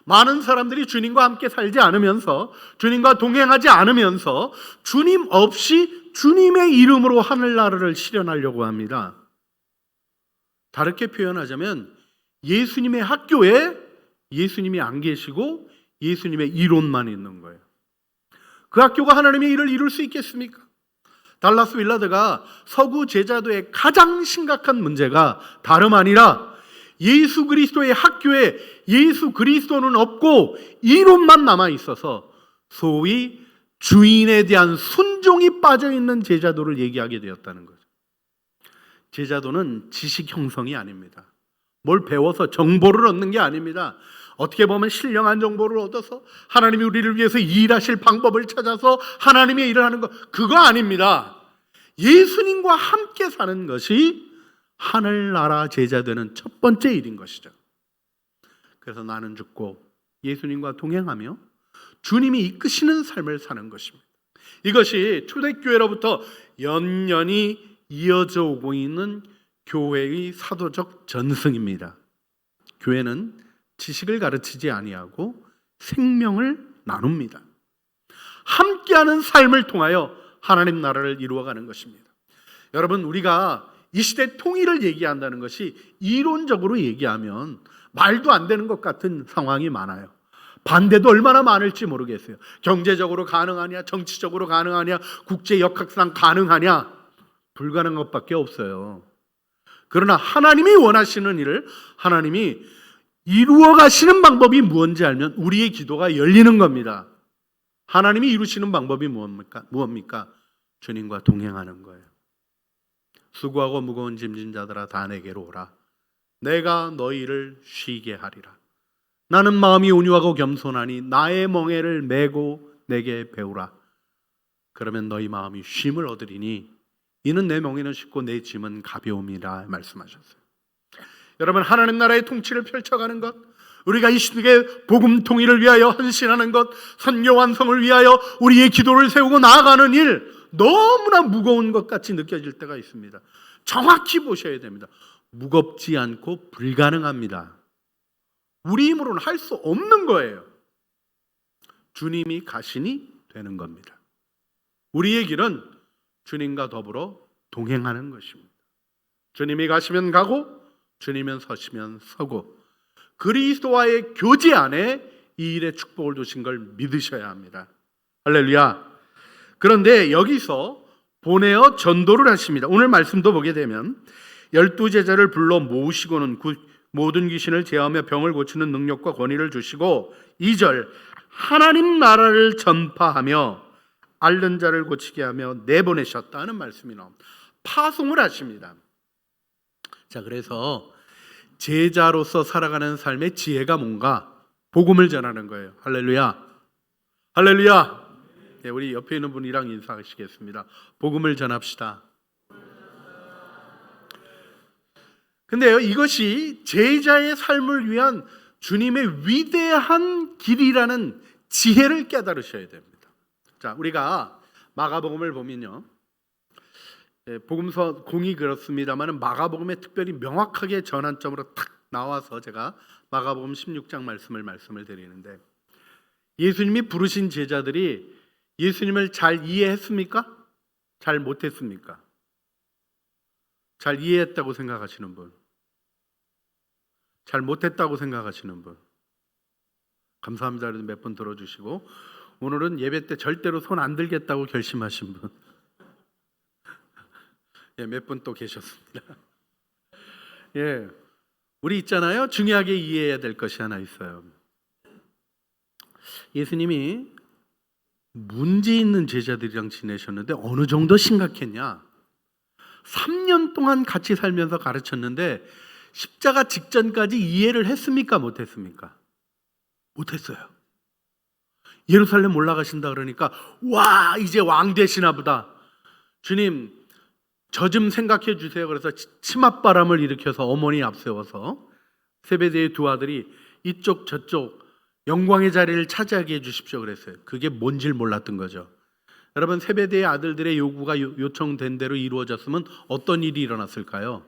많은 사람들이 주님과 함께 살지 않으면서, 주님과 동행하지 않으면서 주님 없이 주님의 이름으로 하늘 나라를 실현하려고 합니다. 다르게 표현하자면 예수님의 학교에 예수님이 안 계시고 예수님의 이론만 있는 거예요. 그 학교가 하나님의 일을 이룰 수 있겠습니까? 달라스 윌라드가 서구 제자도의 가장 심각한 문제가 다름 아니라 예수 그리스도의 학교에 예수 그리스도는 없고 이론만 남아 있어서 소위 주인에 대한 순종이 빠져 있는 제자도를 얘기하게 되었다는 거죠. 제자도는 지식 형성이 아닙니다. 뭘 배워서 정보를 얻는 게 아닙니다. 어떻게 보면 신령한 정보를 얻어서 하나님이 우리를 위해서 일하실 방법을 찾아서 하나님의 일을 하는 것, 그거 아닙니다. 예수님과 함께 사는 것이 하늘나라 제자 되는 첫 번째 일인 것이죠. 그래서 나는 죽고 예수님과 동행하며 주님이 이끄시는 삶을 사는 것입니다. 이것이 초대교회로부터 연연히 이어져 오고 있는 교회의 사도적 전승입니다. 교회는 지식을 가르치지 아니하고 생명을 나눕니다. 함께하는 삶을 통하여 하나님 나라를 이루어가는 것입니다. 여러분, 우리가 이 시대 통일을 얘기한다는 것이 이론적으로 얘기하면 말도 안 되는 것 같은 상황이 많아요. 반대도 얼마나 많을지 모르겠어요. 경제적으로 가능하냐, 정치적으로 가능하냐, 국제 역학상 가능하냐, 불가능한 것밖에 없어요. 그러나 하나님이 원하시는 일을 하나님이 이루어 가시는 방법이 무엇인지 알면 우리의 기도가 열리는 겁니다. 하나님이 이루시는 방법이 무엇입니까? 주님과 동행하는 거예요. 수고하고 무거운 짐진 자들아 다 내게로 오라. 내가 너희를 쉬게 하리라. 나는 마음이 온유하고 겸손하니 나의 멍에를 메고 내게 배우라. 그러면 너희 마음이 쉼을 얻으리니 이는 내 멍에는 쉽고 내 짐은 가벼움이라 말씀하셨어요. 여러분, 하나님 나라의 통치를 펼쳐가는 것, 우리가 이 시대의 복음 통일을 위하여 헌신하는 것, 선교 완성을 위하여 우리의 기도를 세우고 나아가는 일, 너무나 무거운 것 같이 느껴질 때가 있습니다. 정확히 보셔야 됩니다. 무겁지 않고 불가능합니다. 우리 힘으로는 할 수 없는 거예요. 주님이 가시니 되는 겁니다. 우리의 길은 주님과 더불어 동행하는 것입니다. 주님이 가시면 가고 주님이 서시면 서고 그리스도와의 교제 안에 이 일의 축복을 두신 걸 믿으셔야 합니다. 할렐루야. 그런데 여기서 보내어 전도를 하십니다. 오늘 말씀도 보게 되면 12제자를 불러 모으시고는 모든 귀신을 제하며 병을 고치는 능력과 권위를 주시고 2절 하나님 나라를 전파하며 앓는 자를 고치게 하며 내보내셨다는 말씀이 나옵니다. 파송을 하십니다. 자, 그래서 제자로서 살아가는 삶의 지혜가 뭔가? 복음을 전하는 거예요. 할렐루야. 할렐루야. 네, 우리 옆에 있는 분이랑 인사하시겠습니다. 복음을 전합시다. 근데요, 이것이 제자의 삶을 위한 주님의 위대한 길이라는 지혜를 깨달으셔야 됩니다. 자, 우리가 마가복음을 보면요, 복음서 공이 그렇습니다만 마가복음에 특별히 명확하게 전환점으로 탁 나와서 제가 마가복음 16장 말씀을 드리는데, 예수님이 부르신 제자들이 예수님을 잘 이해했습니까? 잘 못했습니까? 잘 이해했다고 생각하시는 분? 잘 못했다고 생각하시는 분? 감사합니다. 몇 분 들어주시고, 오늘은 예배 때 절대로 손 안 들겠다고 결심하신 분, 예, 몇 분 또 계셨습니다. 예, 우리 있잖아요. 중요하게 이해해야 될 것이 하나 있어요. 예수님이 문제 있는 제자들이랑 지내셨는데 어느 정도 심각했냐? 3년 동안 같이 살면서 가르쳤는데 십자가 직전까지 이해를 했습니까? 못했습니까? 못했어요. 예루살렘 올라가신다 그러니까 와, 이제 왕 되시나 보다. 주님, 저 좀 생각해 주세요. 그래서 치맛바람을 일으켜서 어머니 앞세워서 세베대의 두 아들이 이쪽 저쪽 영광의 자리를 차지하게 해주십시오 그랬어요. 그게 뭔지를 몰랐던 거죠. 여러분, 세베대의 아들들의 요구가 요청된 대로 이루어졌으면 어떤 일이 일어났을까요?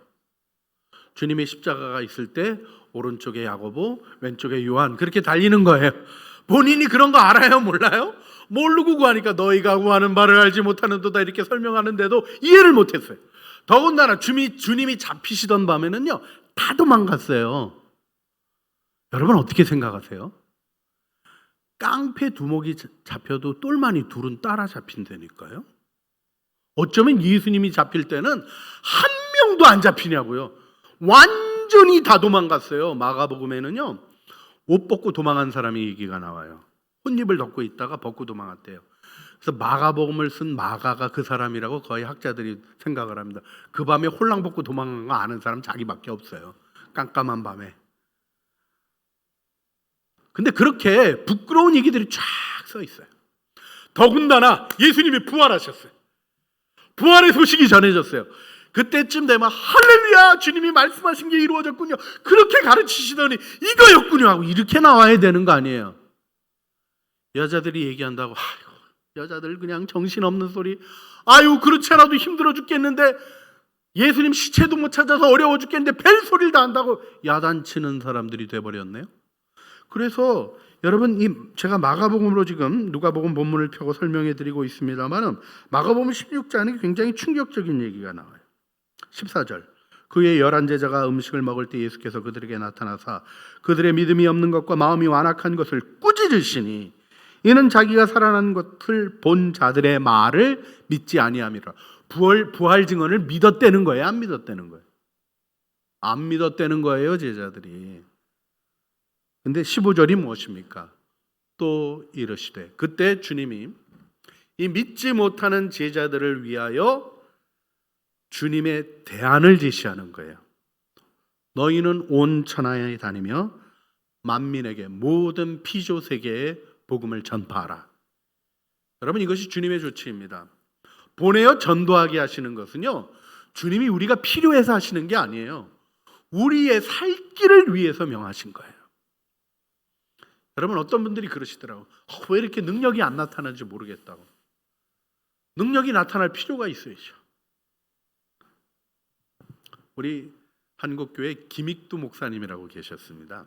주님의 십자가가 있을 때 오른쪽에 야고보, 왼쪽에 요한, 그렇게 달리는 거예요. 본인이 그런 거 알아요? 몰라요? 모르고 구하니까 너희가 구하는 바를 알지 못하는도다 이렇게 설명하는데도 이해를 못했어요. 더군다나 주님이 잡히시던 밤에는요 다 도망갔어요. 여러분 어떻게 생각하세요? 깡패 두목이 잡혀도 똘마니 둘은 따라 잡힌다니까요. 어쩌면 예수님이 잡힐 때는 한 명도 안 잡히냐고요. 완전히 다 도망갔어요. 마가복음에는요 옷 벗고 도망한 사람이 얘기가 나와요. 혼입을 덮고 있다가 벗고 도망갔대요. 그래서 마가복음을 쓴 마가가 그 사람이라고 거의 학자들이 생각을 합니다. 그 밤에 홀랑 벗고 도망간 거 아는 사람 자기밖에 없어요. 깜깜한 밤에. 근데 그렇게 부끄러운 얘기들이 쫙 써 있어요. 더군다나 예수님이 부활하셨어요. 부활의 소식이 전해졌어요. 그때쯤 되면 할렐루야 주님이 말씀하신 게 이루어졌군요. 그렇게 가르치시더니 이거였군요 하고 이렇게 나와야 되는 거 아니에요. 여자들이 얘기한다고 아이고 여자들 그냥 정신없는 소리. 아유 그렇지 않아도 힘들어 죽겠는데 예수님 시체도 못 찾아서 어려워 죽겠는데 벨소리를 다 한다고 야단치는 사람들이 돼버렸네요. 그래서 여러분 제가 마가복음으로 지금 누가복음 본문을 펴고 설명해 드리고 있습니다만 마가복음 16장에 굉장히 충격적인 얘기가 나와요. 14절 그의 11 제자가 음식을 먹을 때 예수께서 그들에게 나타나사 그들의 믿음이 없는 것과 마음이 완악한 것을 꾸짖으시니 이는 자기가 살아난 것을 본 자들의 말을 믿지 아니함이라. 부활 증언을 믿었다는 거예요? 안 믿었다는 거예요? 안 믿었다는 거예요 제자들이. 근데 15절이 무엇입니까? 또 이르시되 그때 주님이 이 믿지 못하는 제자들을 위하여 주님의 대안을 제시하는 거예요. 너희는 온 천하에 다니며 만민에게 모든 피조 세계에 복음을 전파하라. 여러분 이것이 주님의 조치입니다. 보내어 전도하게 하시는 것은요 주님이 우리가 필요해서 하시는 게 아니에요. 우리의 살 길을 위해서 명하신 거예요. 여러분 어떤 분들이 그러시더라고요. 왜 이렇게 능력이 안 나타나는지 모르겠다고. 능력이 나타날 필요가 있어야죠. 우리 한국교회 김익두 목사님이라고 계셨습니다.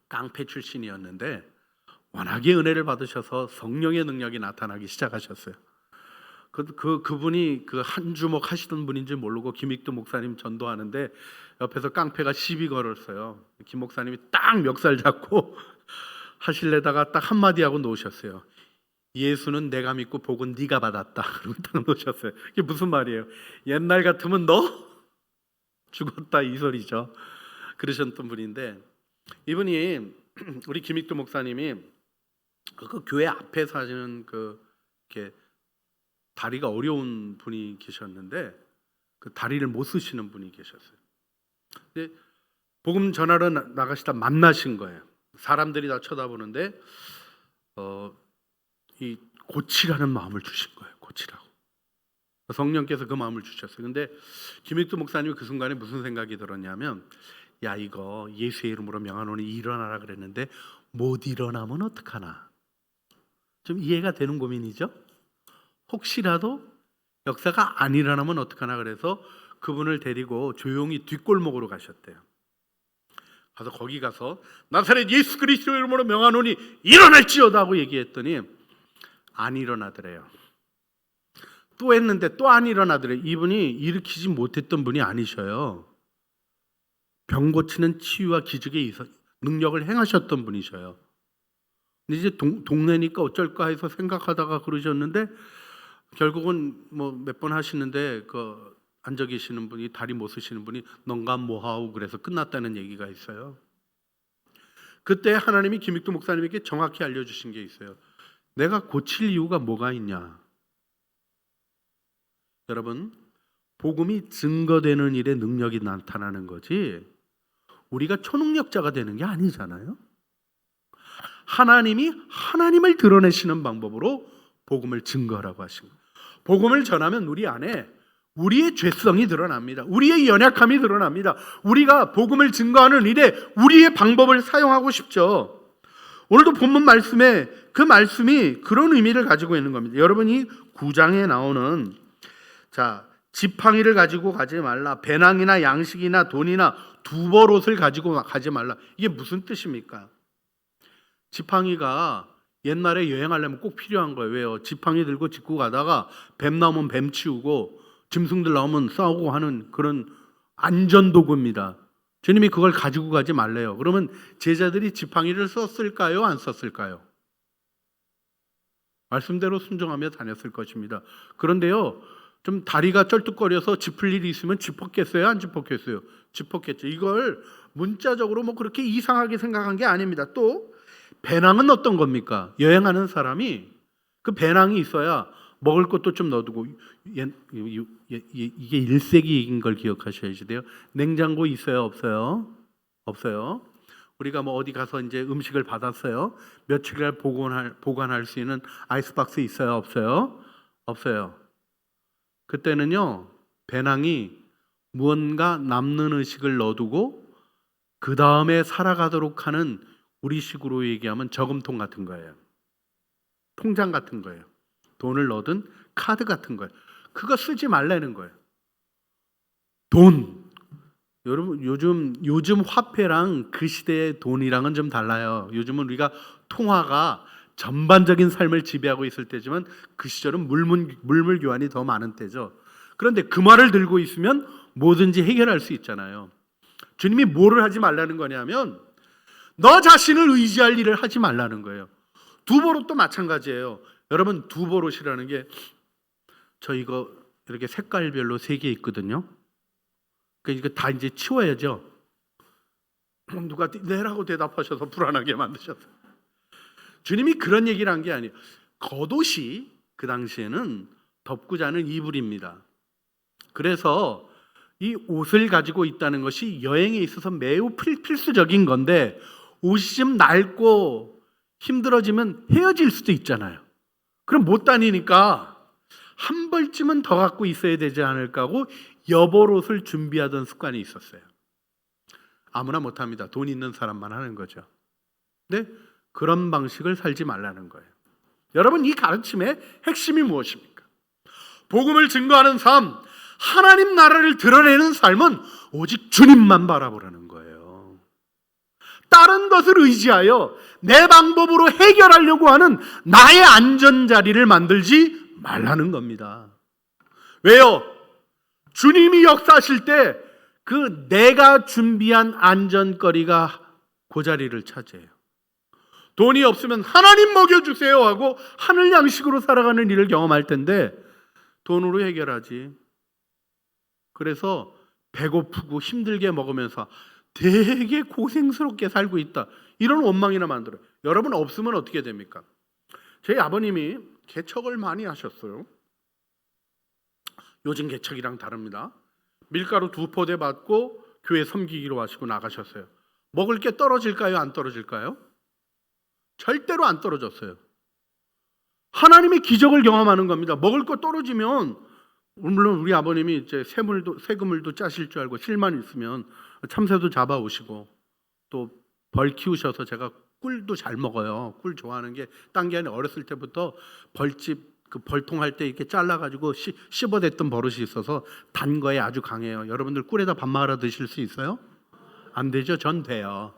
깡패 출신이었는데 워낙에 은혜를 받으셔서 성령의 능력이 나타나기 시작하셨어요. 그분이 그 한 주먹 하시던 분인지 모르고 김익두 목사님 전도하는데 옆에서 깡패가 시비 걸었어요. 김 목사님이 딱 멱살 잡고 하실래다가 딱 한마디 하고 놓으셨어요. 예수는 내가 믿고 복은 네가 받았다. 그러고 딱 놓으셨어요. 이게 무슨 말이에요? 옛날 같으면 너 죽었다 이 소리죠. 그러셨던 분인데 이분이 우리 김익두 목사님이 그 교회 앞에 사시는 이렇게 다리가 어려운 분이 계셨는데 그 다리를 못 쓰시는 분이 계셨어요. 근데 복음 전하러 나가시다 만나신 거예요. 사람들이 다 쳐다보는데 이 고치라는 마음을 주신 거예요. 고치라고. 성령께서 그 마음을 주셨어요. 근데 김익두 목사님이 그 순간에 무슨 생각이 들었냐면 야 이거 예수의 이름으로 명하노니 일어나라 그랬는데 못 일어나면 어떡하나. 좀 이해가 되는 고민이죠. 혹시라도 역사가 안 일어나면 어떡하나 그래서 그분을 데리고 조용히 뒷골목으로 가셨대요. 가서 거기 가서 나사렛 예수 그리스도 이름으로 명하노니 일어날지어다 하고 얘기했더니 안 일어나더래요. 또 했는데 또 안 일어나더래요. 이분이 일으키지 못했던 분이 아니셔요. 병 고치는 치유와 기적의 능력을 행하셨던 분이셔요. 근데 이제 동네니까 어쩔까 해서 생각하다가 그러셨는데 결국은 뭐 몇 번 하시는데 그 앉아 계시는 분이 다리 못 쓰시는 분이 넌가 뭐하고 그래서 끝났다는 얘기가 있어요. 그때 하나님이 김익두 목사님에게 정확히 알려주신 게 있어요. 내가 고칠 이유가 뭐가 있냐. 여러분 복음이 증거되는 일에 능력이 나타나는 거지 우리가 초능력자가 되는 게 아니잖아요. 하나님이 하나님을 드러내시는 방법으로 복음을 증거하라고 하신 거예요. 복음을 전하면 우리 안에 우리의 죄성이 드러납니다. 우리의 연약함이 드러납니다. 우리가 복음을 증거하는 일에 우리의 방법을 사용하고 싶죠. 오늘도 본문 말씀에 그 말씀이 그런 의미를 가지고 있는 겁니다. 여러분이 9장에 나오는 지팡이를 가지고 가지 말라. 배낭이나 양식이나 돈이나 두벌옷을 가지고 가지 말라. 이게 무슨 뜻입니까? 지팡이가 옛날에 여행하려면 꼭 필요한 거예요. 왜요? 지팡이 들고 짚고 가다가 뱀 나오면 뱀 치우고 짐승들 나오면 싸우고 하는 그런 안전도구입니다. 주님이 그걸 가지고 가지 말래요. 그러면 제자들이 지팡이를 썼을까요? 안 썼을까요? 말씀대로 순종하며 다녔을 것입니다. 그런데요, 좀 다리가 쩔뚝거려서 짚을 일이 있으면 짚었겠어요? 안 짚었겠어요? 짚었겠죠. 이걸 문자적으로 뭐 그렇게 이상하게 생각한 게 아닙니다. 또 배낭은 어떤 겁니까? 여행하는 사람이 그 배낭이 있어야 먹을 것도 좀 넣어두고, 이게 1세기인 걸 기억하셔야지 돼요. 냉장고 있어요? 없어요? 없어요. 우리가 뭐 어디 가서 이제 음식을 받았어요. 며칠간 보관할 수 있는 아이스박스 있어요? 없어요? 없어요. 그때는요, 배낭이 무언가 남는 의식을 넣어두고 그 다음에 살아가도록 하는, 우리식으로 얘기하면 저금통 같은 거예요. 통장 같은 거예요. 돈을 넣든 카드 같은 거예요. 그거 쓰지 말라는 거예요. 돈. 여러분, 요즘 화폐랑 그 시대의 돈이랑은 좀 달라요. 요즘은 우리가 통화가 전반적인 삶을 지배하고 있을 때지만 그 시절은 물물 교환이 더 많은 때죠. 그런데 그 말을 들고 있으면 뭐든지 해결할 수 있잖아요. 주님이 뭐를 하지 말라는 거냐면 너 자신을 의지할 일을 하지 말라는 거예요. 두보롯도 마찬가지예요. 여러분, 두보롯이라는 게, 저 이거 이렇게 색깔별로 3개 있거든요. 그러니까 다 이제 치워야죠. 누가 내라고 대답하셔서 불안하게 만드셨어요. 주님이 그런 얘기를 한 게 아니에요. 겉옷이 그 당시에는 덮고 자는 이불입니다. 그래서 이 옷을 가지고 있다는 것이 여행에 있어서 매우 필수적인 건데, 옷이 좀 낡고 힘들어지면 헤어질 수도 있잖아요. 그럼 못 다니니까 한 벌쯤은 더 갖고 있어야 되지 않을까 하고 여벌옷을 준비하던 습관이 있었어요. 아무나 못합니다. 돈 있는 사람만 하는 거죠. 근데 그런 방식을 살지 말라는 거예요. 여러분, 이 가르침의 핵심이 무엇입니까? 복음을 증거하는 삶, 하나님 나라를 드러내는 삶은 오직 주님만 바라보라는 거예요. 다른 것을 의지하여 내 방법으로 해결하려고 하는 나의 안전자리를 만들지 말라는 겁니다. 왜요? 주님이 역사하실 때 그 내가 준비한 안전거리가 그 자리를 차지해요. 돈이 없으면 하나님 먹여주세요 하고 하늘 양식으로 살아가는 일을 경험할 텐데 돈으로 해결하지. 그래서 배고프고 힘들게 먹으면서 되게 고생스럽게 살고 있다, 이런 원망이나 만들어요. 여러분, 없으면 어떻게 됩니까? 저희 아버님이 개척을 많이 하셨어요. 요즘 개척이랑 다릅니다. 밀가루 2포대 받고 교회 섬기기로 하시고 나가셨어요. 먹을 게 떨어질까요? 안 떨어질까요? 절대로 안 떨어졌어요. 하나님의 기적을 경험하는 겁니다. 먹을 거 떨어지면, 물론 우리 아버님이 이제 새그물도 짜실 줄 알고 실만 있으면 참새도 잡아오시고, 또 벌 키우셔서 제가 꿀도 잘 먹어요. 꿀 좋아하는 게 딴 게 아니라 어렸을 때부터 벌집 그 벌통 할 때 이렇게 잘라가지고 씹어댔던 버릇이 있어서 단 거에 아주 강해요. 여러분들 꿀에다 밥 말아 드실 수 있어요? 안 되죠? 전 돼요.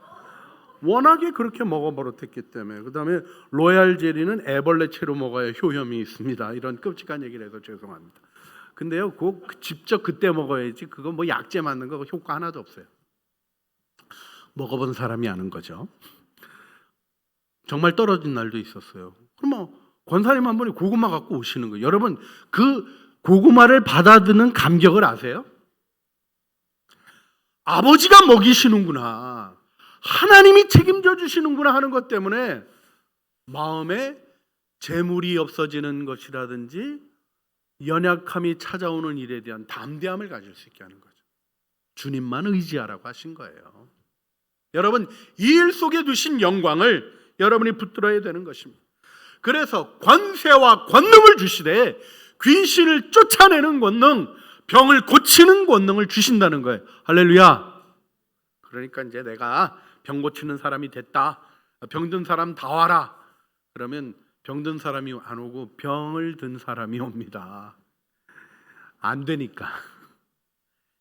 워낙에 그렇게 먹어 버릇했기 때문에. 그 다음에 로얄 젤리는 애벌레채로 먹어야 효염이 있습니다. 이런 끔찍한 얘기를 해서 죄송합니다. 근데요, 직접 그때 먹어야지, 그거 뭐 약재 맞는 거 효과 하나도 없어요. 먹어본 사람이 아는 거죠. 정말 떨어진 날도 있었어요. 그럼 권사님 한 분이 고구마 갖고 오시는 거예요. 여러분, 그 고구마를 받아드는 감격을 아세요? 아버지가 먹이시는구나, 하나님이 책임져 주시는구나 하는 것 때문에 마음에 재물이 없어지는 것이라든지 연약함이 찾아오는 일에 대한 담대함을 가질 수 있게 하는 거죠. 주님만 의지하라고 하신 거예요. 여러분, 이 일 속에 두신 영광을 여러분이 붙들어야 되는 것입니다. 그래서 권세와 권능을 주시되 귀신을 쫓아내는 권능, 병을 고치는 권능을 주신다는 거예요. 할렐루야. 그러니까 이제 내가 병 고치는 사람이 됐다, 병든 사람 다 와라, 그러면 병든 사람이 안 오고 병을 든 사람이 옵니다. 안 되니까.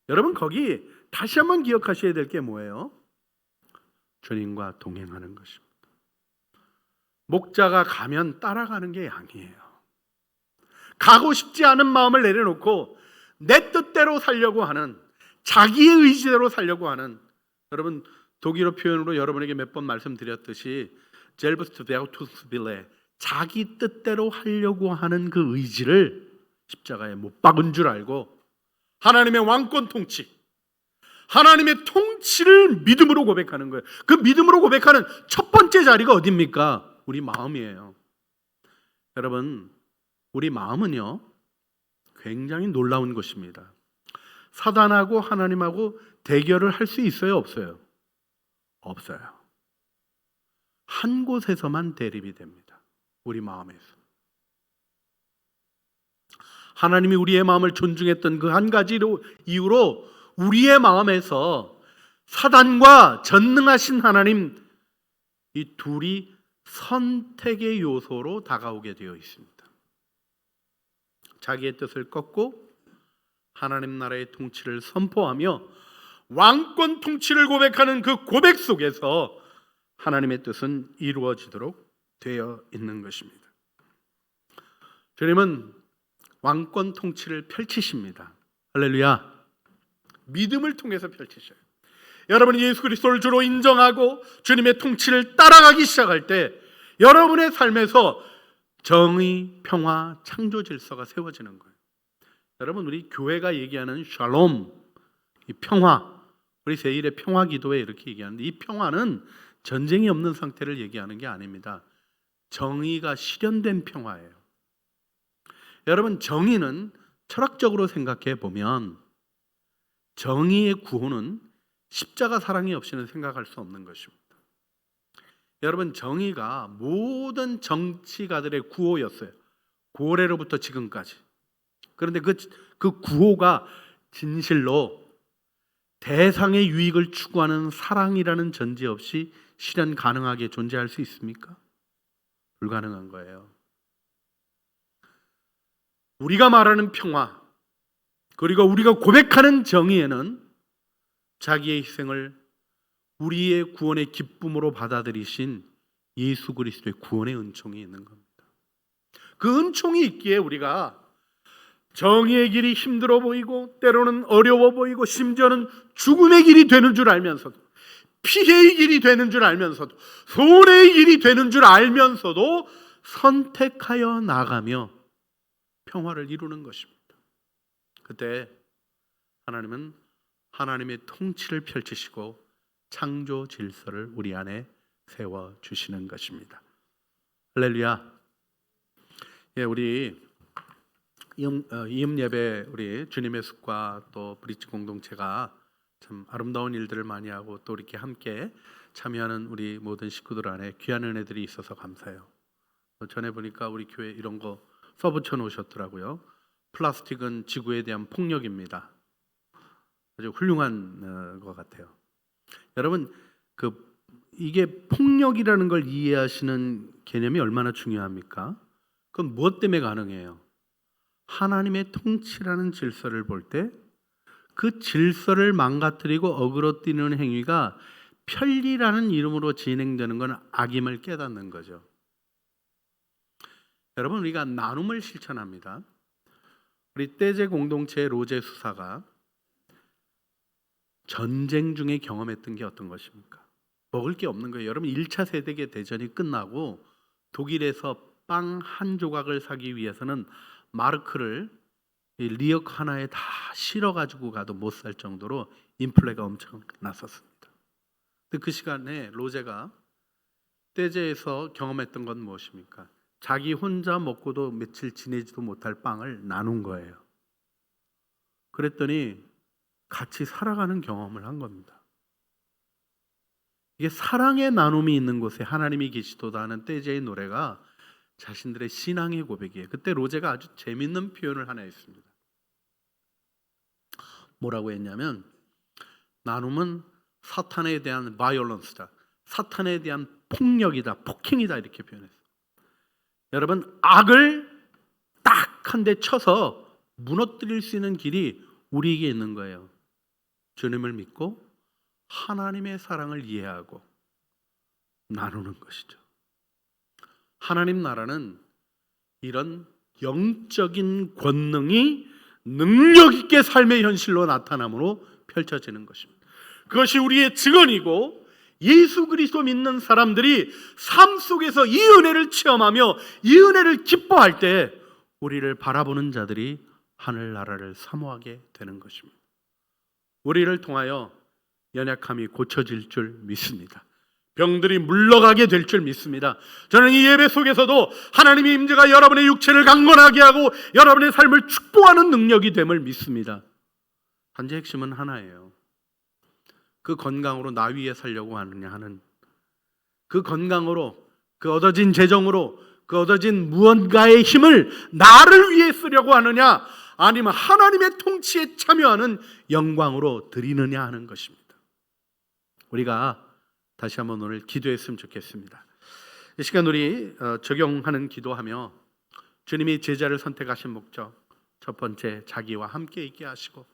여러분, 거기 다시 한번 기억하셔야 될 게 뭐예요? 주님과 동행하는 것입니다. 목자가 가면 따라가는 게 양이에요. 가고 싶지 않은 마음을 내려놓고 내 뜻대로 살려고 하는, 자기의 의지대로 살려고 하는, 여러분 독일어 표현으로 여러분에게 몇 번 말씀드렸듯이 젤브스트베우투스빌레, 자기 뜻대로 하려고 하는 그 의지를 십자가에 못 박은 줄 알고 하나님의 왕권 통치, 하나님의 통치를 믿음으로 고백하는 거예요. 그 믿음으로 고백하는 첫 번째 자리가 어디입니까? 우리 마음이에요. 여러분, 우리 마음은요 굉장히 놀라운 것입니다. 사단하고 하나님하고 대결을 할 수 있어요, 없어요? 없어요. 한 곳에서만 대립이 됩니다. 우리 마음에서. 하나님이 우리의 마음을 존중했던 그 한 가지 이유로 우리의 마음에서 사단과 전능하신 하나님, 이 둘이 선택의 요소로 다가오게 되어 있습니다. 자기의 뜻을 꺾고 하나님 나라의 통치를 선포하며 왕권 통치를 고백하는 그 고백 속에서 하나님의 뜻은 이루어지도록 되어 있는 것입니다. 주님은 왕권 통치를 펼치십니다. 할렐루야. 믿음을 통해서 펼치셔요. 여러분이 예수 그리스도를 주로 인정하고 주님의 통치를 따라가기 시작할 때 여러분의 삶에서 정의, 평화, 창조 질서가 세워지는 거예요. 여러분, 우리 교회가 얘기하는 샬롬, 이 평화, 우리 제1의 평화 기도에 이렇게 얘기하는데, 이 평화는 전쟁이 없는 상태를 얘기하는 게 아닙니다. 정의가 실현된 평화예요. 여러분, 정의는 철학적으로 생각해 보면 정의의 구호는 십자가 사랑이 없이는 생각할 수 없는 것입니다. 여러분, 정의가 모든 정치가들의 구호였어요. 고래로부터 지금까지. 그런데 그 구호가 진실로 대상의 유익을 추구하는 사랑이라는 전제 없이 실현 가능하게 존재할 수 있습니까? 불가능한 거예요. 우리가 말하는 평화, 그리고 우리가 고백하는 정의에는 자기의 희생을 우리의 구원의 기쁨으로 받아들이신 예수 그리스도의 구원의 은총이 있는 겁니다. 그 은총이 있기에 우리가 정의의 길이 힘들어 보이고 때로는 어려워 보이고 심지어는 죽음의 길이 되는 줄 알면서도, 피해의 길이 되는 줄 알면서도, 손해의 길이 되는 줄 알면서도 선택하여 나가며 평화를 이루는 것입니다. 그때 하나님은 하나님의 통치를 펼치시고 창조 질서를 우리 안에 세워주시는 것입니다. 할렐루야. 예, 우리 이음 예배, 우리 주님의 숲과 또 브릿지 공동체가 참 아름다운 일들을 많이 하고 또 이렇게 함께 참여하는 우리 모든 식구들 안에 귀한 은혜들이 있어서 감사해요. 전에 보니까 우리 교회 이런 거 써붙여 놓으셨더라고요. 플라스틱은 지구에 대한 폭력입니다. 아주 훌륭한 것 같아요. 여러분, 이게 폭력이라는 걸 이해하시는 개념이 얼마나 중요합니까? 그건 무엇 때문에 가능해요? 하나님의 통치라는 질서를 볼 때 그 질서를 망가뜨리고 어그러뜨리는 행위가 편리라는 이름으로 진행되는 건 악임을 깨닫는 거죠. 여러분, 우리가 나눔을 실천합니다. 우리 떼제 공동체의 로제 수사가 전쟁 중에 경험했던 게 어떤 것입니까? 먹을 게 없는 거예요. 여러분, 1차 세계 대전이 끝나고 독일에서 빵 한 조각을 사기 위해서는 마르크를 리역 하나에 다 실어가지고 가도 못 살 정도로 인플레가 엄청 났었습니다. 근데 그 시간에 로제가 떼제에서 경험했던 건 무엇입니까? 자기 혼자 먹고도 며칠 지내지도 못할 빵을 나눈 거예요. 그랬더니 같이 살아가는 경험을 한 겁니다. 이게 사랑의 나눔이 있는 곳에 하나님이 계시도다 하는 떼제의 노래가 자신들의 신앙의 고백이에요. 그때 로제가 아주 재밌는 표현을 하나 했습니다. 뭐라고 했냐면, 나눔은 사탄에 대한 바이올런스다, 사탄에 대한 폭력이다, 폭행이다, 이렇게 표현했어요. 여러분, 악을 딱 한 대 쳐서 무너뜨릴 수 있는 길이 우리에게 있는 거예요. 주님을 믿고 하나님의 사랑을 이해하고 나누는 것이죠. 하나님 나라는 이런 영적인 권능이 능력 있게 삶의 현실로 나타남으로 펼쳐지는 것입니다. 그것이 우리의 증언이고 예수 그리스도 믿는 사람들이 삶 속에서 이 은혜를 체험하며 이 은혜를 기뻐할 때 우리를 바라보는 자들이 하늘나라를 사모하게 되는 것입니다. 우리를 통하여 연약함이 고쳐질 줄 믿습니다. 병들이 물러가게 될 줄 믿습니다. 저는 이 예배 속에서도 하나님의 임재가 여러분의 육체를 강건하게 하고 여러분의 삶을 축복하는 능력이 됨을 믿습니다. 단지 핵심은 하나예요. 그 건강으로 나 위에 살려고 하느냐 하는, 그 건강으로, 그 얻어진 재정으로, 그 얻어진 무언가의 힘을 나를 위해 쓰려고 하느냐, 아니면 하나님의 통치에 참여하는 영광으로 드리느냐 하는 것입니다. 우리가 다시 한번 오늘 기도했으면 좋겠습니다. 이 시간 우리 적용하는 기도하며 주님이 제자를 선택하신 목적, 첫 번째 자기와 함께 있게 하시고,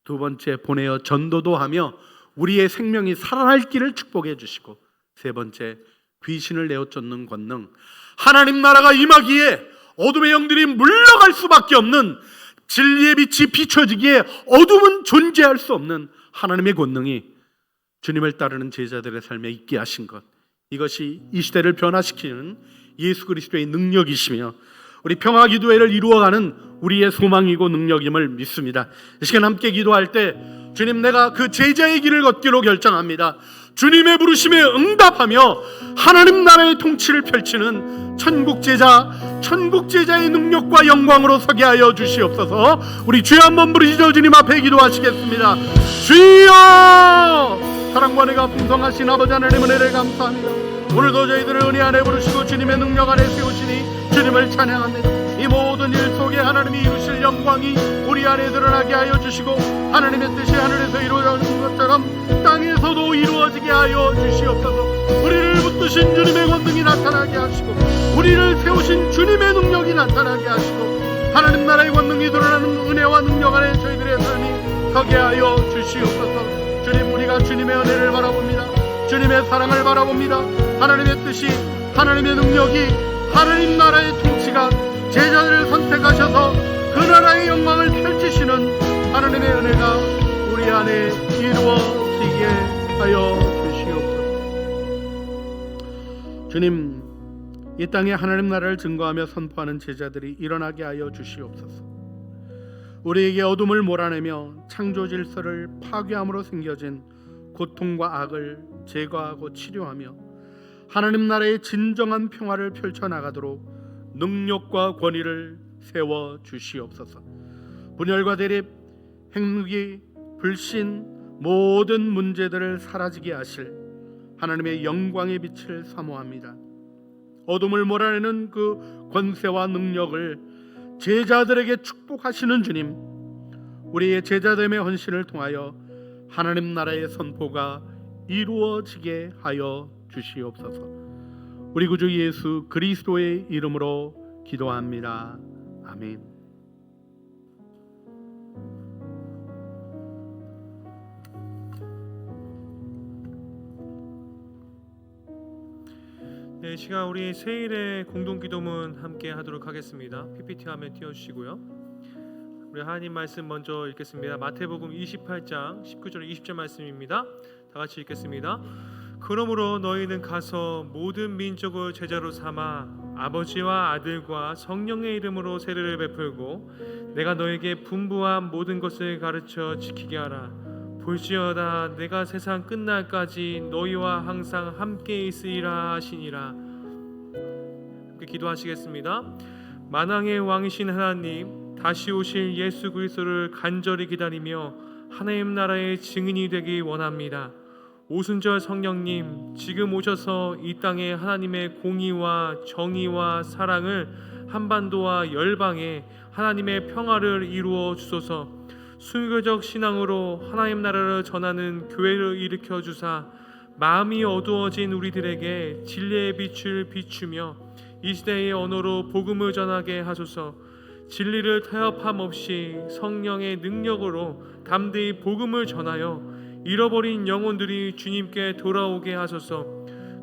두 번째 보내어 전도도 하며 우리의 생명이 살아날 길을 축복해 주시고, 세 번째 귀신을 내어 쫓는 권능, 하나님 나라가 임하기에 어둠의 영들이 물러갈 수밖에 없는, 진리의 빛이 비춰지기에 어둠은 존재할 수 없는 하나님의 권능이 주님을 따르는 제자들의 삶에 있게 하신 것, 이것이 이 시대를 변화시키는 예수 그리스도의 능력이시며 우리 평화기도회를 이루어가는 우리의 소망이고 능력임을 믿습니다. 이 시간 함께 기도할 때 주님, 내가 그 제자의 길을 걷기로 결정합니다. 주님의 부르심에 응답하며 하나님 나라의 통치를 펼치는 천국제자의 능력과 영광으로 서게 하여 주시옵소서. 우리 주여 한번 부르시죠. 주님 앞에 기도하시겠습니다. 주여! 사랑과 은혜가 풍성하신 아버지 하나님 은혜를 감사합니다. 오늘도 저희들을 은혜 안에 부르시고 주님의 능력 안에 세우시니 주님을 찬양합니다. 이 모든 일 속에 하나님이 이루실 영광이 우리 안에 드러나게 하여 주시고, 하나님의 뜻이 하늘에서 이루어지는 것처럼 땅에서도 이루어지게 하여 주시옵소서. 우리를 붙드신 주님의 권능이 나타나게 하시고, 우리를 세우신 주님의 능력이 나타나게 하시고, 하나님 나라의 권능이 드러나는 은혜와 능력 안에 저희들의 삶이 서게 하여 주시옵소서. 주님, 우리가 주님의 은혜를 바라봅니다. 주님의 사랑을 바라봅니다. 하나님의 뜻이, 하나님의 능력이, 하나님 나라의 통치가 제자들을 선택하셔서 그 나라의 영광을 펼치시는 하나님의 은혜가 우리 안에 이루어지게 하여 주시옵소서. 주님, 이 땅에 하나님 나라를 증거하며 선포하는 제자들이 일어나게 하여 주시옵소서. 우리에게 어둠을 몰아내며 창조 질서를 파괴함으로 생겨진 고통과 악을 제거하고 치료하며 하나님 나라의 진정한 평화를 펼쳐나가도록 능력과 권위를 세워 주시옵소서. 분열과 대립, 핵무기, 불신, 모든 문제들을 사라지게 하실 하나님의 영광의 빛을 사모합니다. 어둠을 몰아내는 그 권세와 능력을 제자들에게 축복하시는 주님, 우리의 제자됨의 헌신을 통하여 하나님 나라의 선포가 이루어지게 하여 주시옵소서. 우리 구주 예수 그리스도의 이름으로 기도합니다. 아멘. 네, 이 시간 우리 세일의 공동기도문 함께 하도록 하겠습니다. PPT 화면 띄워주시고요. 우리 하나님 말씀 먼저 읽겠습니다. 마태복음 28장 19절 20절 말씀입니다. 다 같이 읽겠습니다. 그러므로 너희는 가서 모든 민족을 제자로 삼아 아버지와 아들과 성령의 이름으로 세례를 베풀고 내가 너에게 분부한 모든 것을 가르쳐 지키게 하라. 볼지어다 내가 세상 끝날까지 너희와 항상 함께 있으리라 하시니라. 함께 기도하시겠습니다. 만왕의 왕이신 하나님, 다시 오실 예수 그리스도를 간절히 기다리며 하나님 나라의 증인이 되기 원합니다. 오순절 성령님, 지금 오셔서 이 땅에 하나님의 공의와 정의와 사랑을 한반도와 열방에 하나님의 평화를 이루어 주소서. 순교적 신앙으로 하나님 나라를 전하는 교회를 일으켜 주사 마음이 어두워진 우리들에게 진리의 빛을 비추며 이 시대의 언어로 복음을 전하게 하소서. 진리를 타협함 없이 성령의 능력으로 담대히 복음을 전하여 잃어버린 영혼들이 주님께 돌아오게 하소서.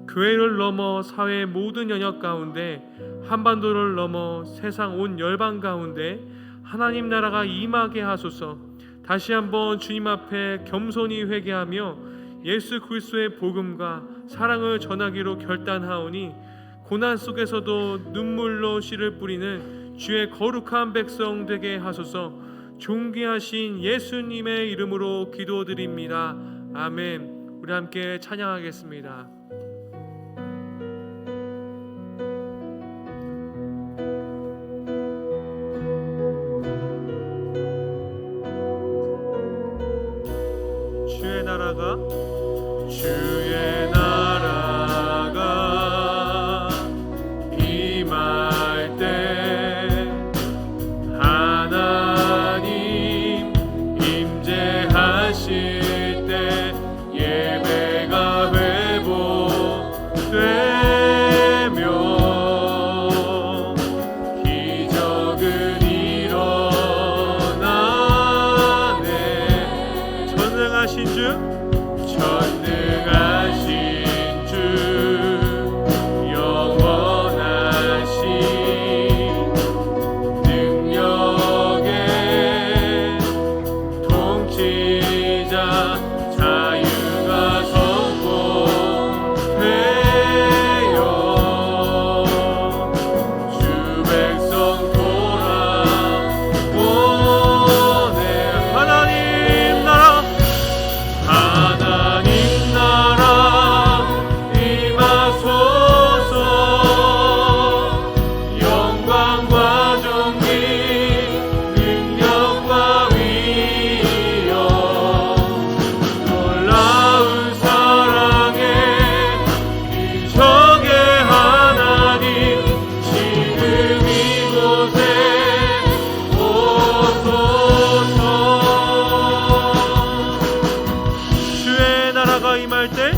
교회를 넘어 사회 모든 영역 가운데, 한반도를 넘어 세상 온 열방 가운데 하나님 나라가 임하게 하소서. 다시 한번 주님 앞에 겸손히 회개하며 예수 그리스도의 복음과 사랑을 전하기로 결단하오니 고난 속에서도 눈물로 씨를 뿌리는 주의 거룩한 백성 되게 하소서. 존귀하신 예수님의 이름으로 기도드립니다. 아멘. 우리 함께 찬양하겠습니다. 주의 나라가 임할 때 하나님 임재하실 때 예배가 회복되며 기적은 일어나네. 전능하신 주 영원하신 능력의 통치자 자유가 선포되어 주 백성 돌아오네. 하나님 나라 임하소서. 영광과 존귀 능력과 위엄 놀라운 사랑에 기적의 하나님 지금 이곳에 오소서. 주의 나라가 임할 때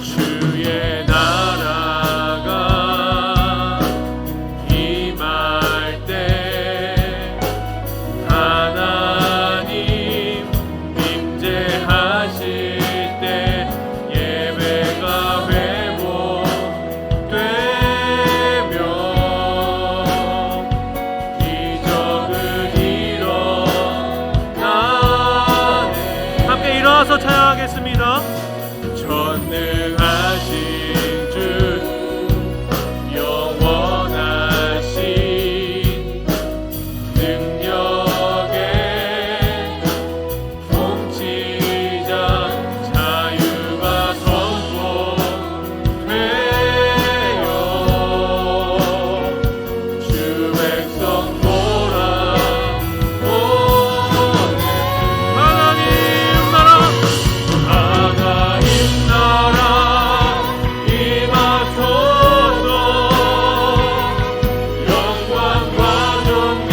주의 나라가 임할 때 하나님 임재하실 때 예배가 회복되며 기적은 일어나네. 함께 일어나서 찬양하겠습니다. 전능하신 주 영원하신 능력의 통치자 자유가 선포되어 주 백성 돌아오네. 하나님 나라 임하소서. 영광과 존귀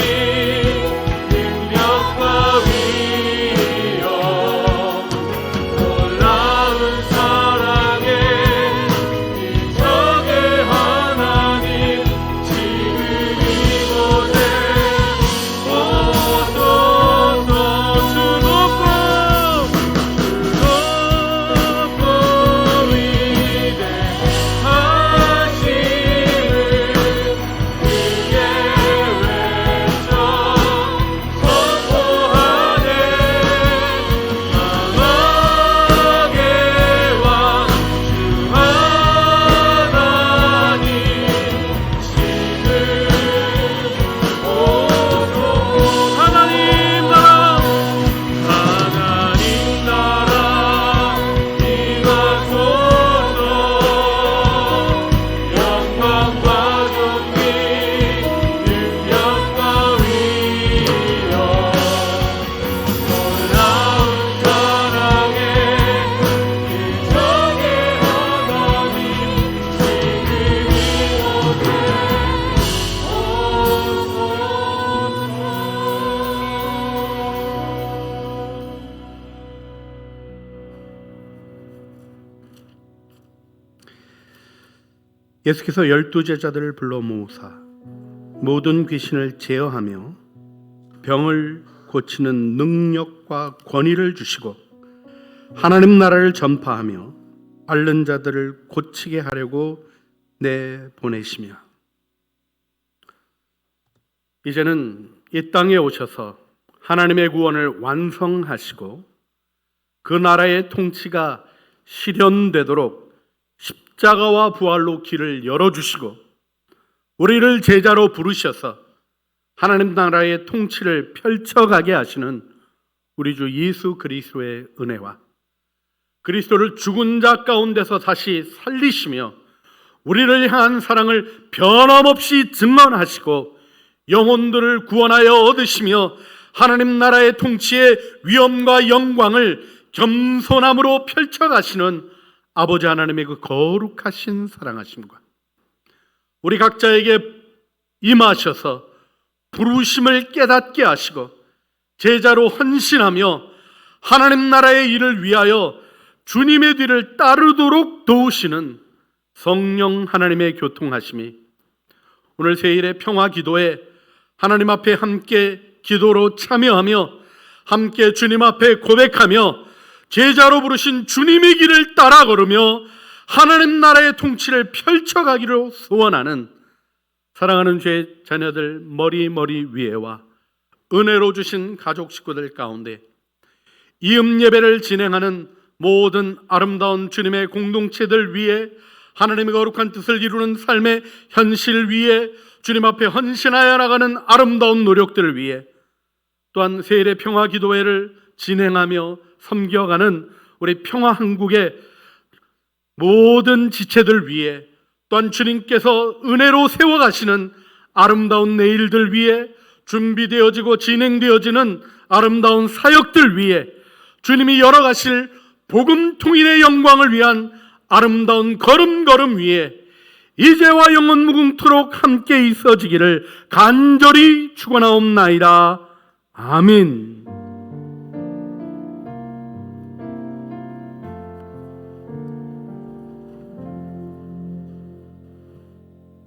능력과 위엄 놀라운 사랑에 기적의 하나님 지금 이곳에 오소서. 주높고 예수께서 12제자들을 불러 모으사 모든 귀신을 제어하며 병을 고치는 능력과 권위를 주시고 하나님 나라를 전파하며 앓는 자들을 고치게 하려고 내보내시며 이제는 이 땅에 오셔서 하나님의 구원을 완성하시고 그 나라의 통치가 실현되도록 십자가와 부활로 길을 열어주시고 우리를 제자로 부르셔서 하나님 나라의 통치를 펼쳐가게 하시는 우리 주 예수 그리스도의 은혜와 그리스도를 죽은 자 가운데서 다시 살리시며 우리를 향한 사랑을 변함없이 증언하시고 영혼들을 구원하여 얻으시며 하나님 나라의 통치의 위엄과 영광을 겸손함으로 펼쳐가시는 아버지 하나님의 그 거룩하신 사랑하심과 우리 각자에게 임하셔서 부르심을 깨닫게 하시고 제자로 헌신하며 하나님 나라의 일을 위하여 주님의 뒤를 따르도록 도우시는 성령 하나님의 교통하심이 오늘 세일의 평화 기도에 하나님 앞에 함께 기도로 참여하며 함께 주님 앞에 고백하며 제자로 부르신 주님의 길을 따라 걸으며 하나님 나라의 통치를 펼쳐가기로 소원하는 사랑하는 주의 자녀들 머리 위에와 은혜로 주신 가족 식구들 가운데 이음 예배를 진행하는 모든 아름다운 주님의 공동체들 위에 하나님의 거룩한 뜻을 이루는 삶의 현실 위에 주님 앞에 헌신하여 나가는 아름다운 노력들을 위해 또한 세일의 평화 기도회를 진행하며 섬겨가는 우리 평화 한국의 모든 지체들 위해 또한 주님께서 은혜로 세워가시는 아름다운 내일들 위해 준비되어지고 진행되어지는 아름다운 사역들 위해 주님이 열어가실 복음 통일의 영광을 위한 아름다운 걸음 위에 이제와 영원 무궁토록 함께 있어지기를 간절히 축원하옵나이다. 아멘.